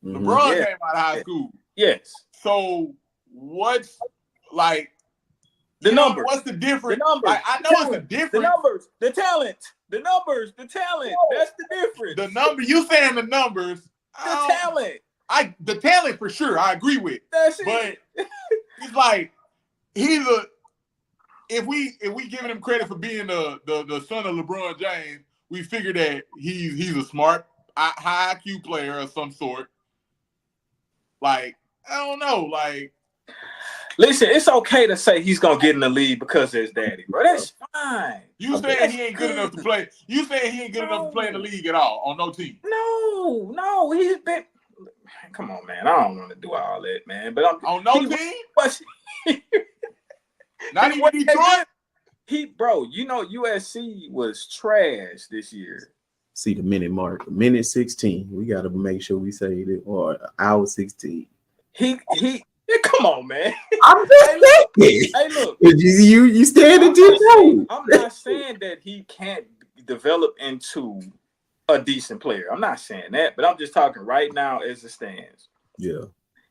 A: LeBron came out of high school.
C: Yes.
A: So what's like
C: the numbers?
A: What's the difference?
C: The numbers.
A: Like, I know it's a difference.
C: The numbers, the talent, the numbers, the talent. That's the difference.
A: The number. You saying the numbers?
C: The talent.
A: The talent for sure. I agree with.
C: That's
A: it. But it's like he's a. If we giving him credit for being the son of LeBron James, we figure that he's a smart, high IQ player of some sort. Like, I don't know. Like,
C: listen, it's okay to say he's gonna get in the league because of his daddy, bro. That's fine.
A: You saying he ain't good enough to play? You saying he ain't good enough to play in the league at all on no team?
C: No, he's been. Come on, man. I don't want to do all that, man. But I'm
A: on no team. Not even Detroit.
C: Bro, USC was trash this year.
B: See the minute mark, minute 16. We got to make sure we say it, or hour 16.
C: Come on, man.
B: I'm just saying.
C: Hey, look.
B: You stand at your
C: I'm not saying that he can't develop into a decent player. I'm not saying that, but I'm just talking right now as it stands.
B: Yeah.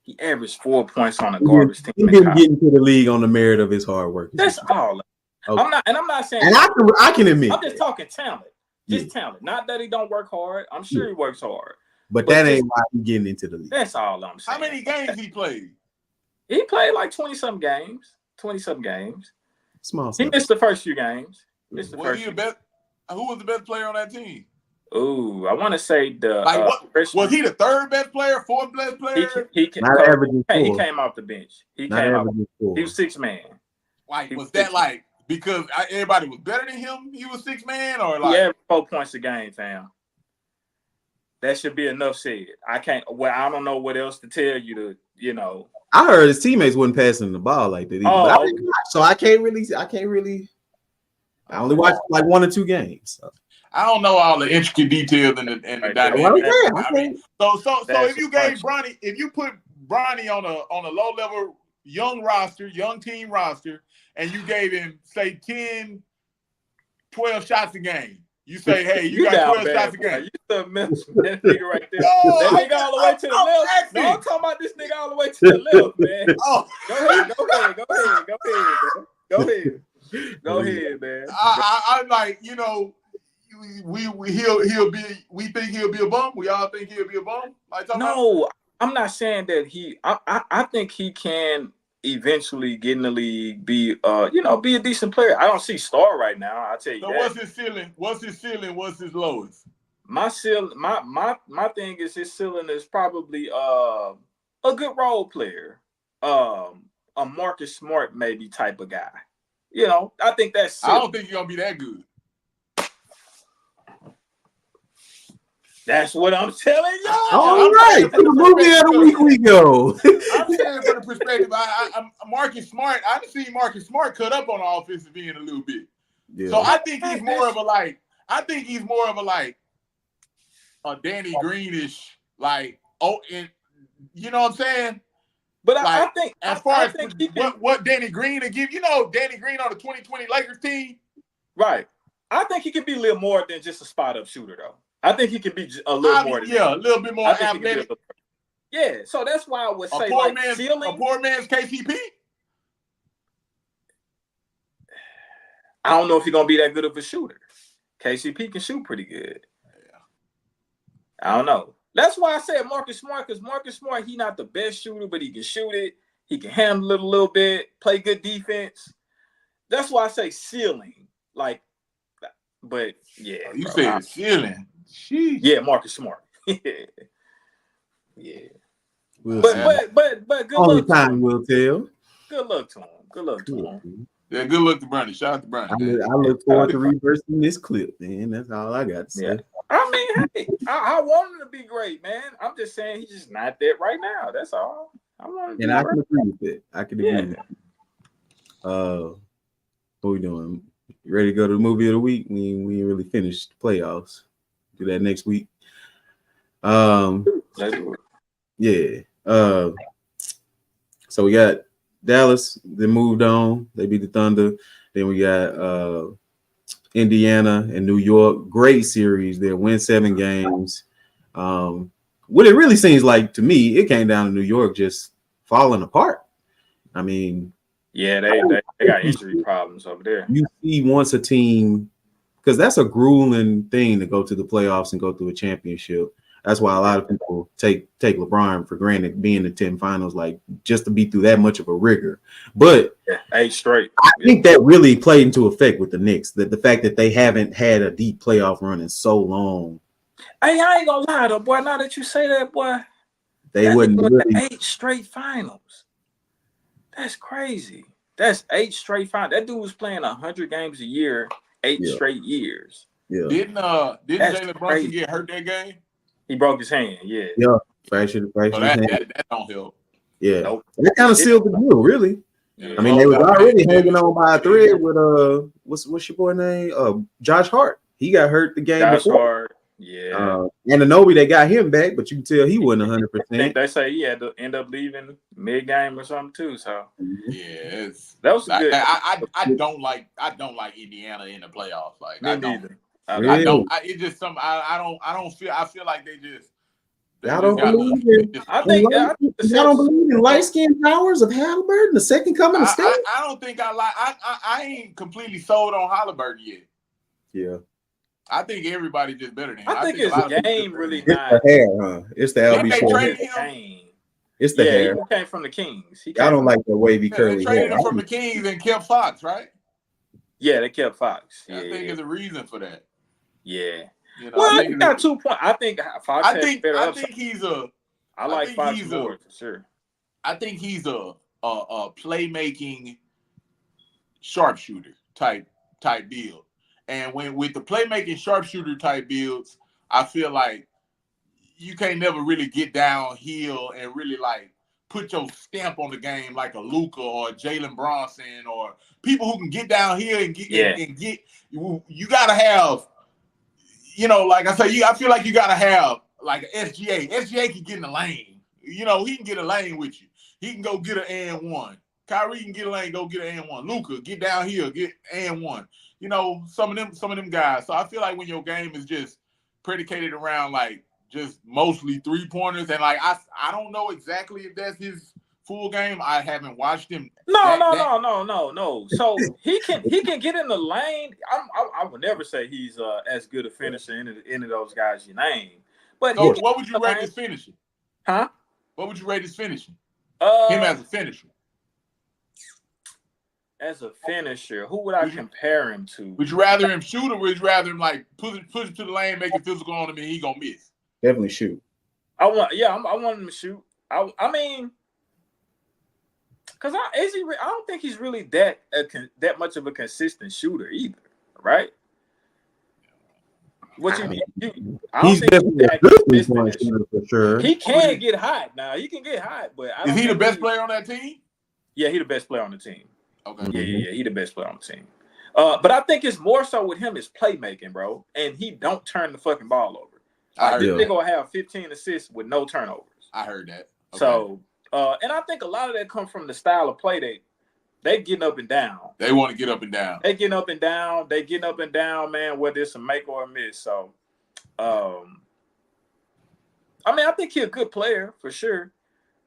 C: He averaged 4 points on a garbage team.
B: He didn't get into the league on the merit of his hard work.
C: That's all. Okay. I'm not saying.
B: And I can admit.
C: I'm just talking talent. Just talent. Not that he don't work hard. I'm sure he works hard.
B: But that ain't why he's getting into the league.
C: That's all I'm saying.
A: How many games he played?
C: He played like 20-some games. 20-some games.
B: Small.
C: He missed the first few games.
A: Who was the best player on that team?
C: Ooh, I want to say
A: was he the third best player, fourth best player?
C: He came off the bench. He was sixth man.
A: Like, was that like because everybody was better than him? He was sixth man, or like?
C: Yeah, 4 points a game, fam. That should be enough said. I don't know what else to tell you to,
B: I heard his teammates wasn't passing the ball like that. So I can't really. I only watched like 1 or 2 games. So.
A: I don't know all the intricate details and the dynamics. So if you gave Bronny, if you put Bronny on a low level young team roster, and you gave him say 10, 12 shots a game, you say, hey, you got 12 shots a game.
C: You still mention that nigga right there. That nigga all the way to the left. No, I'm talking about this nigga all the way to the left, man. Go ahead, man.
A: I'm like, we think he'll be a bum. We all think he'll be a bum.
C: I'm not saying that I think he can eventually get in the league, be a decent player. I don't see star right now. I'll tell you that.
A: What's his ceiling? What's his ceiling? What's his lowest?
C: My thing is his ceiling is probably a good role player. a Marcus Smart maybe type of guy. You know, I think that's.
A: I don't think he's gonna be that good.
C: That's what I'm telling y'all.
B: All right, to the movie of the week we go.
A: I'm saying from the perspective, I'm Marcus Smart. I've seen Marcus Smart cut up on the offensive end a little bit. Yeah. So I think he's more of a like. I think he's more of a like a Danny Greenish, like and you know what I'm saying.
C: But
A: like,
C: I think
A: as far as what Danny Green to give, you know, Danny Green on the 2020 Lakers team,
C: right? I think he can be a little more than just a spot up shooter, though. I think he can be a little more.
A: A little bit more athletic.
C: Yeah, so that's why I would say
A: a poor man's KCP.
C: I don't know if he's gonna be that good of a shooter. KCP can shoot pretty good. Yeah. I don't know. That's why I said Marcus Smart, because Marcus Smart, he's not the best shooter, but he can shoot it. He can handle it a little bit, play good defense. That's why I say ceiling. Like, but yeah.
A: You say ceiling.
C: Jeez. Yeah, Marcus Smart. Yeah.
B: We'll
C: but good
B: only
C: luck.
B: Time will tell.
C: Good luck to him. Good luck to him.
A: Yeah, good luck to Bernie. Shout out to Bernie.
B: I look forward to reversing this clip, man. That's all I got to say.
C: Yeah. I mean, hey, I want him to be great, man. I'm just saying he's just not that right now. That's all. I want him to
B: can agree with it. I can agree with it. What we doing? You ready to go to the movie of the week? We ain't really finished the playoffs. Do that next week. Yeah. So we got Dallas. They moved on. They beat the Thunder. Then we got Indiana and New York. Great series. They win 7 games. What it really seems like to me, it came down to New York just falling apart. I mean,
C: yeah, they got injury problems over there.
B: You see, once a team, because that's a grueling thing to go to the playoffs and go through a championship. That's why a lot of people take LeBron for granted, being in 10 finals, like just to be through that much of a rigor. But
C: 8 straight.
B: I think that really played into effect with the Knicks. That the fact that they haven't had a deep playoff run in so long.
C: Hey, I ain't gonna lie though, boy. Now that you say that, boy,
B: they wouldn't really
C: 8 straight finals. That's crazy. That's 8 straight finals. That dude was playing 100 games a year, 8 straight years.
B: Yeah.
A: Didn't Jalen Brunson get hurt that game?
C: He broke his hand. Yeah.
B: Yeah. Fractured his hand.
A: That don't help.
B: Yeah. Nope. That kind of sealed the deal, really. Yeah. I mean, they was already hanging on by a thread with what's your boy name? Josh Hart. He got hurt the game before. Hart.
C: Yeah.
B: Ananobi, they got him back, but you can tell he wasn't 100%.
C: They say he had to end up leaving mid-game or something too. So
A: yeah,
C: that was good.
A: I don't like Indiana in the playoffs. Like
C: me neither.
A: I don't. It's just something I don't feel. I feel like they just.
B: I don't believe in. I don't believe in light-skinned powers of Halliburton, the second coming of State.
A: I don't think I ain't completely sold on Halliburton yet.
B: Yeah.
A: I think everybody just better than him.
C: I think his game really nice.
B: It's the hair, huh? It's the
A: LB.
B: It's the hair.
C: He came from the Kings.
B: I don't like the wavy curly
A: hair. They traded him from the Kings and kept Fox, right?
C: Yeah, they kept Fox.
A: I think there's a reason for that.
C: Yeah. You know, well, I got 2 points. I think Fox.
A: I think he's a.
C: I like Fox more for sure.
A: I think he's a playmaking sharpshooter type build. And with the playmaking sharpshooter type builds, I feel like you can't never really get downhill and really like put your stamp on the game like a Luka or a Jalen Brunson or people who can get downhill and get and get. You gotta have, you know, like I say, I feel like you gotta have like an SGA. SGA can get in the lane. You know, he can get a lane with you. He can go get an and one. Kyrie can get a lane, go get an and one. Luka, get downhill, get and one. You know, some of them guys. So I feel like when your game is just predicated around like just mostly 3-pointers, and like I don't know exactly if that's his full game. I haven't watched him.
C: No. So he can get in the lane. I would never say he's as good a finisher in any of those guys you name. But
A: so what would you rate his finishing?
C: Huh?
A: What would you rate his finishing? Him as a finisher.
C: As a finisher, who would I compare him to?
A: Would you rather him shoot, or would you rather him like push it to the lane, make it physical on him, and he gonna miss?
B: Definitely shoot.
C: I want him to shoot. I mean, Because I don't think he's really that much of a consistent shooter either, right? What you mean?
B: He's definitely a good 3-point shooter for sure.
C: He can get hot now. He can get hot, but
A: is he the best player on that team?
C: Yeah, he the best player on the team.
A: Okay.
C: Yeah. He the best player on the team. But I think it's more so with him is playmaking, bro. And he don't turn the fucking ball over. They're gonna have 15 assists with no turnovers.
A: I heard that.
C: Okay. So, and I think a lot of that comes from the style of play they getting up and down.
A: They want to get up and down.
C: They getting up and down. They getting up and down, man. Whether it's a make or a miss. So, I mean, I think he's a good player for sure.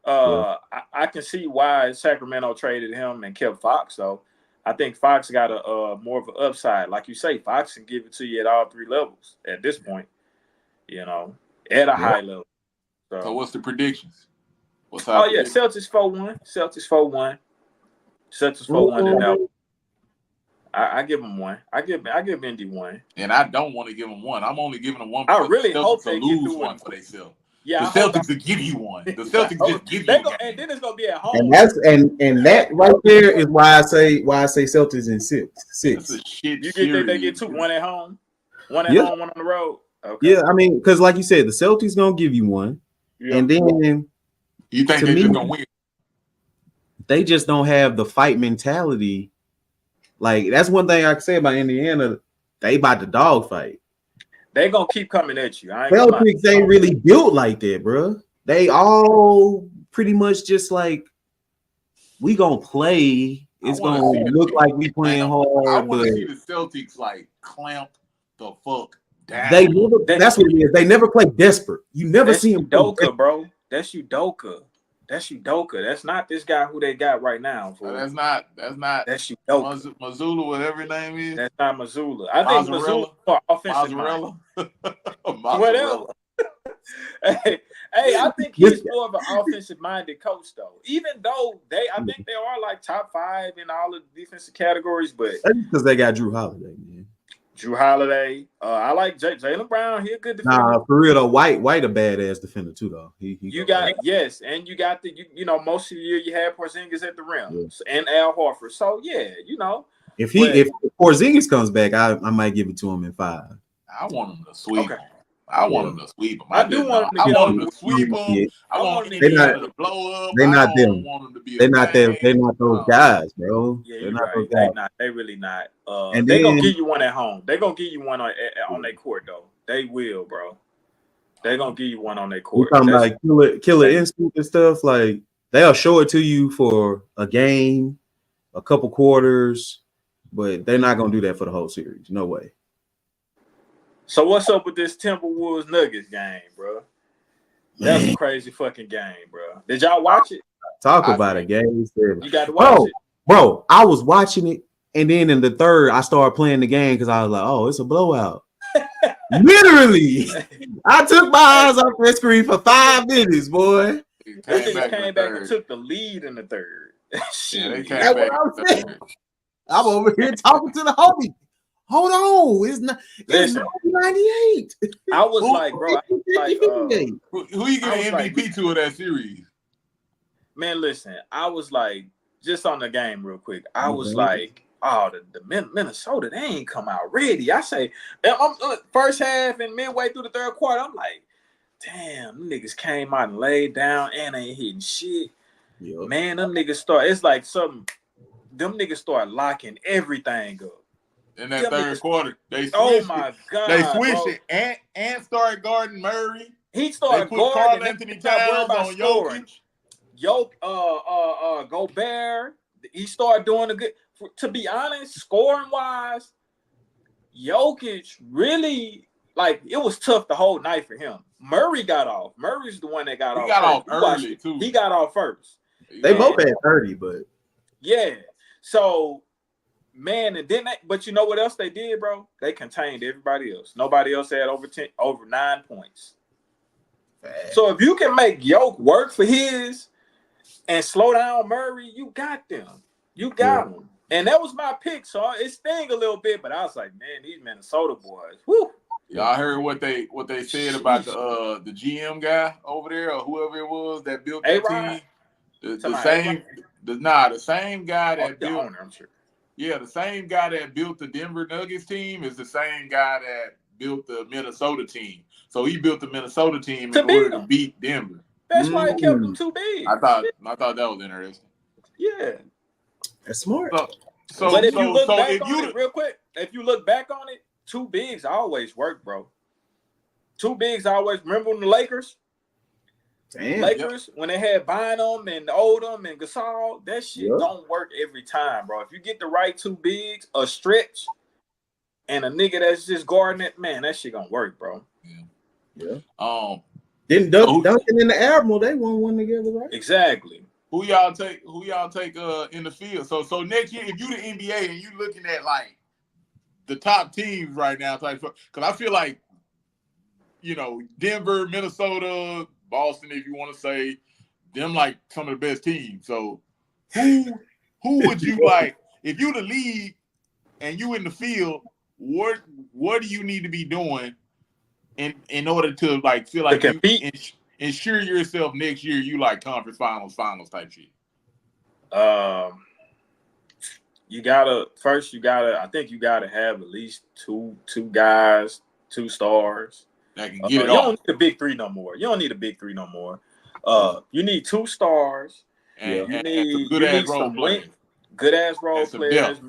C: I can see why Sacramento traded him and kept Fox. Though I think Fox got a more of an upside, like you say. Fox can give it to you at all three levels at this point. You know, at a high level.
A: So what's the predictions?
C: Celtics 4-1. Celtics 4-1. Celtics 4-1 now. I give him one. I give Indy one.
A: And I don't want to give him one. I'm only giving him one.
C: I really
A: the
C: hope they
A: lose one for themselves.
C: Yeah,
A: the Celtics will give you one. The Celtics just give you one.
C: And then it's gonna be at home.
B: And that's and that right there is why I say Celtics in six.
A: That's a shit.
C: You think they get 2, one at home, one at home, one on the road? Okay.
B: Yeah, I mean, because like you said, the Celtics gonna give you one, and then
A: you think they're just gonna win?
B: They just don't have the fight mentality. Like that's one thing I can say about Indiana. They about to dog fight.
C: They gonna keep coming at you.
B: Celtics ain't really built like that, bro. They all pretty much just like we gonna play. It's gonna look like we playing hard.
A: I want to see the Celtics like clamp the fuck down.
B: That's what it is. They never play desperate. You never see them.
C: Udoka, bro. That's Udoka. That's not this guy who they got right now.
A: That's not. That's
C: Udoka.
A: Missoula, whatever his name is.
C: That's not Missoula. I think Missoula for offensive mind. Whatever. hey, I think he's more of an offensive-minded coach, though. Even though I think they are like top 5 in all of the defensive categories, but
B: because they got Drew Holiday, man.
C: Drew Holiday. I like Jaylen Brown. He a good defender.
B: Nah, for real though. White a badass defender too, though. And you got
C: the most of the year you had Porzingis at the rim and Al Horford. So if
B: Porzingis comes back, I might give it to him in 5.
A: I want him to sweep. Okay. I want him to sweep him.
C: I do want him to
A: sweep him. I want him to blow up.
B: They're not them. They're not them. They're not those guys, bro.
C: Yeah, they're not those guys. They really not. And they're gonna give you one at home. They're gonna give you one on their court, though. They will, bro. They're gonna give you one on their court.
B: You're talking about killer instinct and stuff. Like they'll show it to you for a game, a couple quarters, but they're not gonna do that for the whole series. No way.
C: So what's up with this Timberwolves Nuggets game, bro? That's a crazy fucking game, bro. Did y'all watch it?
B: Talk about a game.
C: You got to watch it.
B: Bro, I was watching it, and then in the third, I started playing the game because I was like, oh, it's a blowout. Literally. I took my eyes off that screen for 5 minutes, boy.
C: They came back and took the lead in the third.
A: They came back.
B: I'm over here talking to the homie. Hold on, it's 98.
C: I was like, bro,
A: who you giving MVP to of that series?
C: Man, listen, I was like, just on the game real quick. I was like, oh, the Minnesota, they ain't come out ready. I say, first half and midway through the third quarter, I'm like, damn, them niggas came out and laid down and ain't hitting shit. Yep. Man, them niggas start locking everything up.
A: In that third quarter, they switched.
C: Oh my god!
A: They switched it and started guarding Murray.
C: He started guarding
A: Karl Anthony Towns on Jokic.
C: Gobert. He started doing a good. To be honest, scoring wise, Jokic really it was tough the whole night for him. Murray got off. Murray's the one that got off.
A: He got off early too.
C: He got off first.
B: They both had 30, but
C: yeah. So. Man, and then but you know what else they did, bro? They contained everybody else. Nobody else had over 9 points. So if you can make Yoke work for his and slow down Murray, you got them. You got them. And that was my pick, so it sting a little bit, but I was like, man, these Minnesota boys. Whoo.
A: Y'all heard what they said about the GM guy over there or whoever it was that built that team? The The same guy that built.
C: Owner, I'm sure.
A: Yeah, the same guy that built the Denver Nuggets team is the same guy that built the Minnesota team. So he built the Minnesota team in order to beat Denver.
C: That's why he kept them too big.
A: I thought that was interesting.
C: Yeah,
B: that's smart.
C: But if you look back on it real quick, if you look back on it, two bigs always work, bro. Two bigs always. Remember when the Lakers?
B: Damn.
C: Lakers, when they had Bynum and Odom and Gasol, that shit don't work every time, bro. If you get the right two bigs, a stretch, and a nigga that's just guarding it, man, that shit gonna work, bro.
B: Yeah. Didn't Duncan and the Admiral, they won one together, right?
C: Exactly.
A: Who y'all take in the field? So next year, if you the NBA and you looking at like the top teams right now, because I feel like, you know, Denver, Minnesota, Boston, if you want to say them, like some of the best teams. So who would you like if you the league and you in the field? What do you need to be doing in order to like feel like you ensure yourself next year you like conference finals type shit? I think you gotta have at least two guys, 2 stars. That can get it
C: you don't need a big three no more. You need 2 stars.
A: And
C: you need some good ass role players,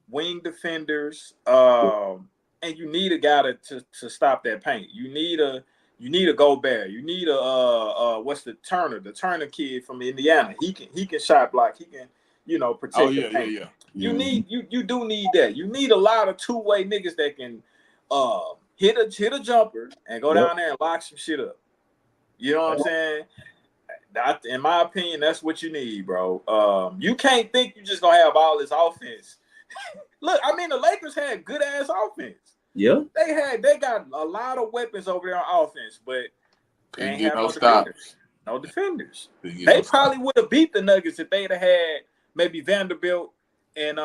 C: wing defenders, and you need a guy to stop that paint. You need a Gobert. You need what's the Turner kid from Indiana. He can shot block. He can protect the paint.
A: Yeah.
C: You do need that. You need a lot of two-way niggas that can hit a jumper and go down there and lock some shit up. You know what I'm saying? In my opinion, that's what you need, bro. You can't think you just gonna have all this offense. Look, I mean, the Lakers had good ass offense.
B: Yeah,
C: they got a lot of weapons over there on offense, but they ain't have no defenders. They probably would have beat the Nuggets if they'd have had maybe Vanderbilt and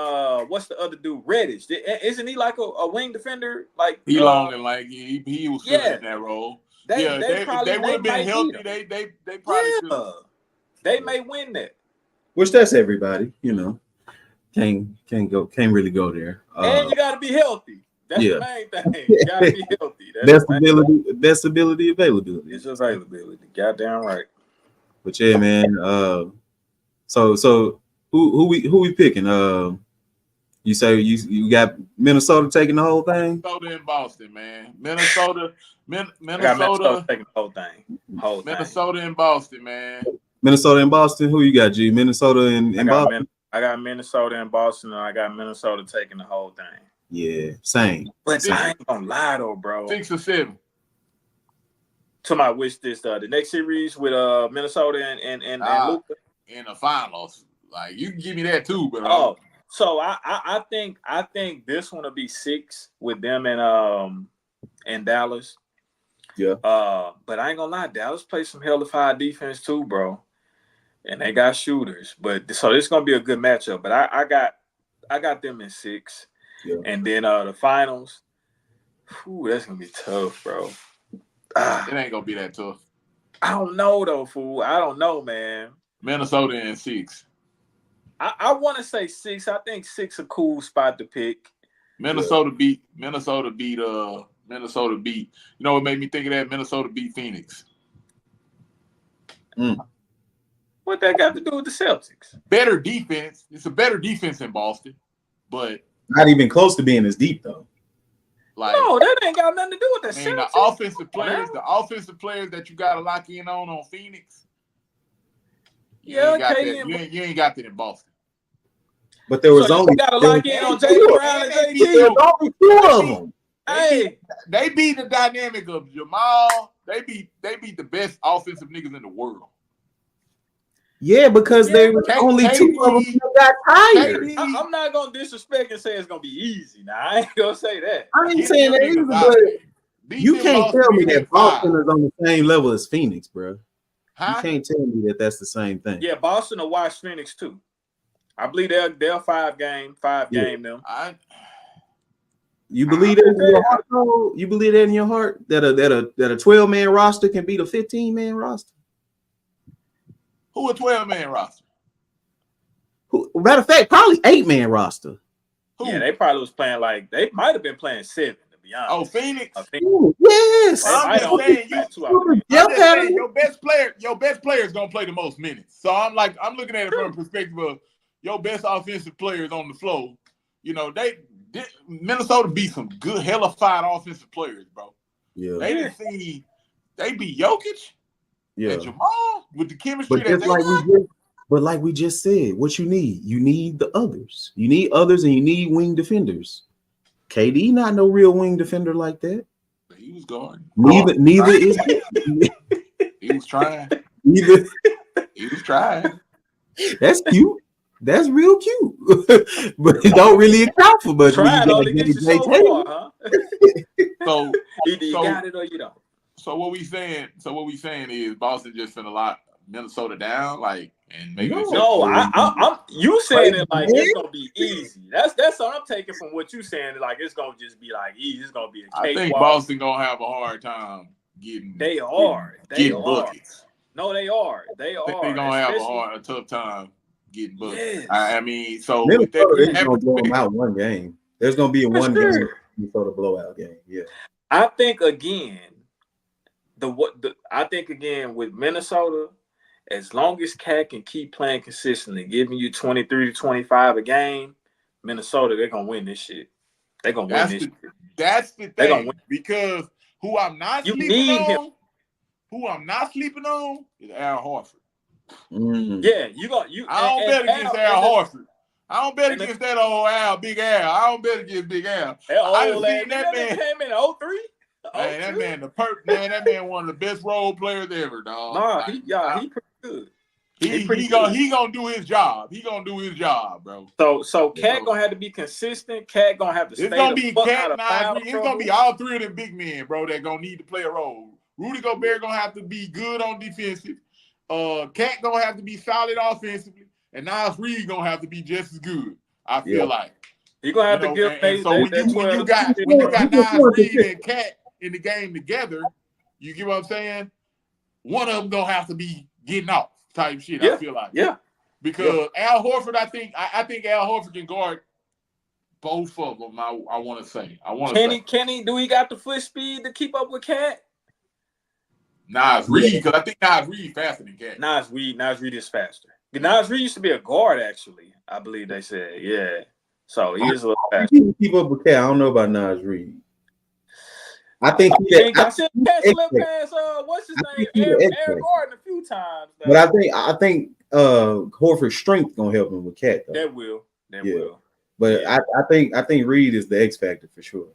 C: what's the other dude? Reddish. Isn't he like a wing defender? Like
A: he long and like he was in that role. They would have been healthy. They probably
C: they may win that.
B: Which that's everybody, Can't really go there.
C: And you gotta be healthy. That's the main thing. You gotta be healthy.
B: Best ability, availability.
C: It's availability. Goddamn right.
B: But yeah, man. So who we picking? You say you got Minnesota taking the whole thing?
A: Minnesota and Boston, man. Minnesota
C: taking the whole thing.
A: Minnesota and Boston, man.
B: Minnesota and Boston. Who you got, G? Minnesota and Boston.
C: I got Minnesota and Boston, and I got Minnesota taking the whole thing.
B: Yeah, same.
C: But I ain't gonna lie though, bro.
A: 6 or 7.
C: To my wish this the next series with Minnesota and Luka
A: in the finals. Like you can give me that too, but
C: so I think this one will be 6 with them and Dallas.
B: Yeah.
C: But I ain't gonna lie, Dallas plays some hellified defense too, bro. And they got shooters. But so this is gonna be a good matchup. But I got them in 6. Yeah. And then the finals, that's gonna be tough, bro.
A: It ain't gonna be that tough.
C: I don't know though, fool. I don't know, man.
A: Minnesota in 6.
C: I want to say 6. I think 6 a cool spot to pick.
A: Minnesota beat. You know what made me think of that? Minnesota beat Phoenix.
C: What that got to do with the Celtics?
A: Better defense. It's a better defense in Boston, but
B: not even close to being as deep though.
C: Like, no, that ain't got nothing to do with the Celtics.
A: The offensive players that you got to lock in on Phoenix. You ain't got that in Boston.
B: But there was only
C: you got to lock in on Jaylen Brown and JT.
B: There was only 2 of them.
A: They beat the dynamic of Jamal. They beat the best offensive niggas in the world.
B: Yeah, because there were only 2 of them that got tired.
C: I'm not gonna disrespect and say it's gonna be easy. Now I ain't gonna say that.
B: I ain't saying that either, but you can't tell me that Boston is on the same level as Phoenix, bro. Huh? You can't tell me that that's the same thing.
C: Yeah, Boston will watch Phoenix too. I believe they'll 5 game them.
B: You believe that in your heart, though? You believe that in your heart that a 12-man roster can beat a 15-man roster?
A: Who a 12-man roster?
B: Matter of fact, probably 8-man roster.
C: Who? Yeah, they probably was playing like they might have been playing 7. To be honest.
A: Oh, Phoenix.
B: Ooh, yes.
A: I'm just saying, your best player is gonna play the most minutes. So I'm looking at it from a perspective of your best offensive players on the floor. You know, Minnesota beat some good hellified offensive players, bro.
B: Yeah.
A: They beat Jokic.
B: Yeah.
A: And Jamal with the chemistry
B: But like we just said, what you need the others. You need others, and you need wing defenders. KD not no real wing defender like that.
A: He was guarding.
B: Neither is
A: he was trying.
B: Neither
A: he was trying.
B: That's cute. That's real cute. But it don't really account for much.
C: Trying only gets you so far, huh?
A: So
C: either you got it or you don't.
A: So what we saying is Boston just finna lock Minnesota down, like, and maybe
C: I'm you saying it like it's gonna be easy. That's what I'm taking from what you saying. Like it's gonna just be like easy. It's gonna be a cake.
A: I think Boston gonna have a hard time getting.
C: They are.
A: Buckets.
C: No, they are.
A: They're gonna have a tough time getting buckets.
C: Yes.
A: I mean, so
B: Minnesota's gonna blow them out one game. There's gonna be a one game Minnesota blowout game. Yeah.
C: I think again. I think again with Minnesota, as long as Cat can keep playing consistently, giving you 23 to 25 a game, Minnesota, they're gonna win this shit. They're gonna win this shit.
A: That's the thing. Because who I'm not sleeping on is Al Horford.
C: Yeah,
A: I don't bet against Al Horford. I don't bet against that old Al, Big Al. I don't bet against Big Al.
C: I just seen that man came in 03.
A: Hey, that man one of the best role players ever, dog.
C: Nah, he pretty good.
A: He gonna do his job. He gonna do his job, bro.
C: So Cat gonna have to be consistent. Cat gonna have to stay.
A: It's gonna be Cat. It's gonna be all three of them big men, bro. That gonna need to play a role. Rudy Gobert gonna have to be good on defensive. Cat gonna have to be solid offensively, and Nas Reed gonna have to be just as good. I feel like
C: he gonna have to give.
A: And so when you got Nas Reed and Cat in the game together, you get what I'm saying? One of them gonna have to be getting off type shit. I feel like because Al Horford, I think Al Horford can guard both of them. I want to say.
C: Can he? Do he got the foot speed to keep up with Cat?
A: Nas Reed, because I think Nas Reed faster than Cat.
C: Nas Reed is faster. Nas Reed used to be a guard, actually. I believe they said, yeah. So he is a little faster.
B: He can keep up with Cat. I don't know about Nas Reed. I think
C: I seen Cat slip past what's his name? Aaron Gordon a few times. Though.
B: But I think Horford's strength gonna help him with Cat though.
C: That will.
B: But I think Reed is the X factor for sure.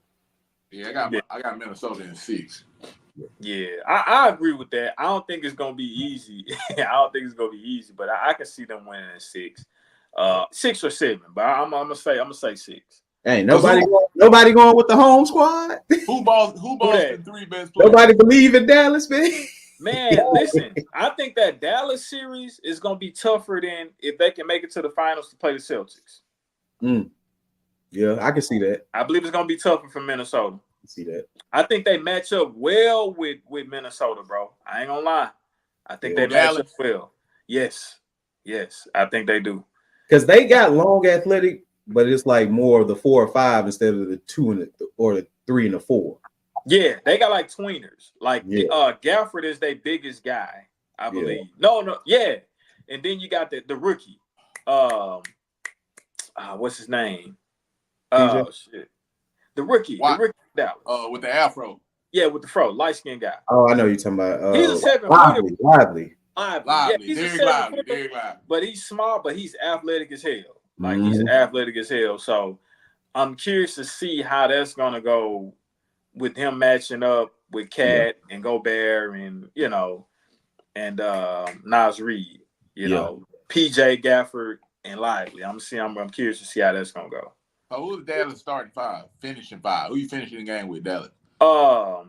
A: Yeah, I got Minnesota in 6.
C: Yeah, I agree with that. I don't think it's gonna be easy. But I can see them winning in 6. 6 or 7, but I'm gonna say 6.
B: Ain't nobody going with the home squad.
A: Who Boston 3 best players?
B: Nobody believe in Dallas, man.
C: Man, listen, I think that Dallas series is gonna be tougher than if they can make it to the finals to play the Celtics.
B: Yeah, I can see that.
C: I believe it's gonna be tougher for Minnesota.
B: I see that.
C: I think they match up well with Minnesota, bro. I ain't gonna lie. I think they match up well. Yes, I think they do. Because
B: they got long athletic, but it's like more of the 4 or 5 instead of the 2 or the 3 and the 4.
C: Yeah, they got like tweeners. Like Gafford is their biggest guy, I believe. No, yeah. And then you got the rookie. What's his name? Oh shit. The rookie Dallas.
A: With the afro.
C: Yeah, with the fro, light skinned guy.
B: Oh, I know you're talking about.
C: He's a 7
B: Lively.
C: Yeah, he's
A: Derek Lively.
C: But he's small, but he's athletic as hell. Like he's athletic as hell. So I'm curious to see how that's gonna go with him matching up with Cat and Gobert and Nas Reed, PJ Gafford and Lively. I'm curious to see how that's gonna go.
A: So who's Dallas starting 5, finishing 5? Who you finishing the game with, Dallas?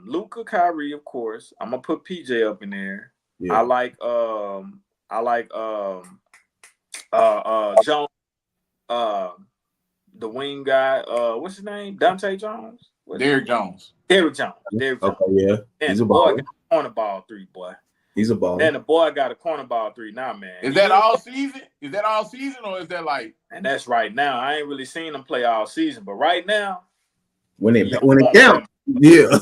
C: Luka, Kyrie, of course. I'm gonna put PJ up in there. Yeah. I like Jones, the wing guy. What's his name? Dante Jones.
A: Derrick Jones.
C: Derrick Jones.
B: Okay, yeah.
C: And he's a boy on the ball 3, boy.
B: He's a baller.
C: And the boy got a corner ball 3 now, man.
A: Is that all season? Is that all season, or is that like?
C: And that's right now. I ain't really seen him play all season, but right now,
B: when it counts, yeah,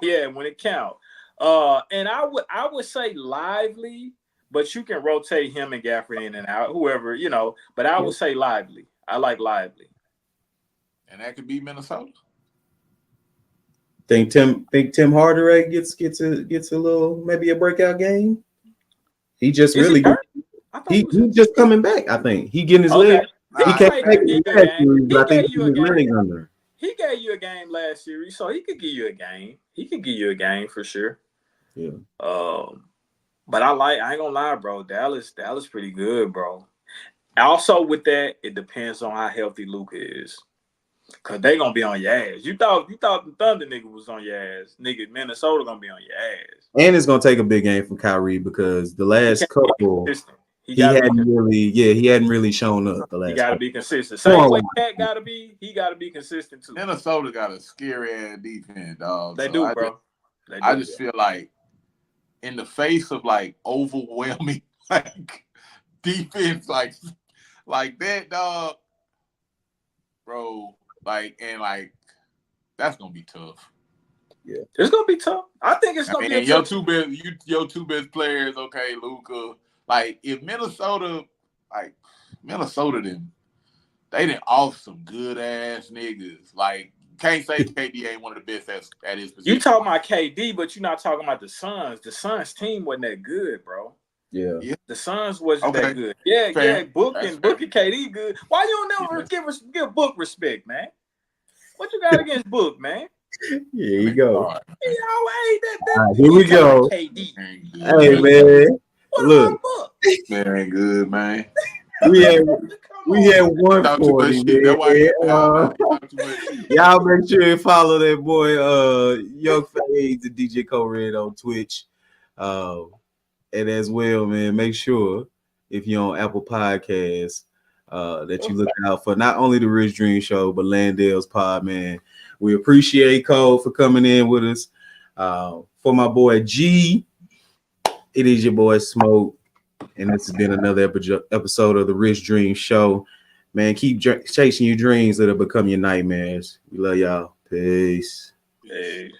C: yeah, when it counts. And I would say Lively, but you can rotate him and Gafford in and out, whoever, you know. But I would say Lively. I like Lively.
A: And that could be Minnesota.
B: Think Tim Hardaway gets a little, maybe a breakout game. He just
C: Is
B: really he just coming back. I think he getting his leg. He can't make it back, but I think he's running under.
C: He gave you a game last series, so he could give you a game. He could give you a game for sure.
B: Yeah.
C: But I ain't gonna lie, bro. Dallas pretty good, bro. Also with that, it depends on how healthy Luka is. Cause they gonna be on your ass. You thought the Thunder nigga was on your ass. Nigga, Minnesota gonna be on your ass.
B: And it's gonna take a big game from Kyrie because the last couple he hadn't really shown up the last.
C: He gotta be consistent. Same way Cat gotta be, he gotta be consistent too.
A: Minnesota got a scary ass defense, dog.
C: They do, bro.
A: I just feel like in the face of like overwhelming like defense like that, dog, bro. Like, and like, that's gonna be tough.
C: Yeah, it's gonna be tough. I think it's gonna be
A: your two best players, okay, Luka. Like, if Minnesota they didn't off some good ass niggas. Like, can't say KD ain't one of the best at his position.
C: You talking about KD, but you're not talking about the Suns. The Suns team wasn't that good, bro.
B: Yeah.
C: The Suns wasn't that good. Yeah, Book and KD good. Why you don't never give Book respect, man? What you got against Book, man?
B: Here you go.
C: Here
B: we go.
C: KD.
B: Hey, man. Look,
A: man, ain't good, man.
B: We had 140. Y'all make sure you follow that boy, Young Fades and DJ Cored on Twitch. And as well, man, make sure if you're on Apple Podcasts that you look out for not only the Rich Dream Show, but Landale's Pod, man. We appreciate Cole for coming in with us. For my boy G, it is your boy Smoke. And this has been another episode of the Rich Dream Show. Man, keep chasing your dreams that'll become your nightmares. We love y'all. Peace.
C: Hey.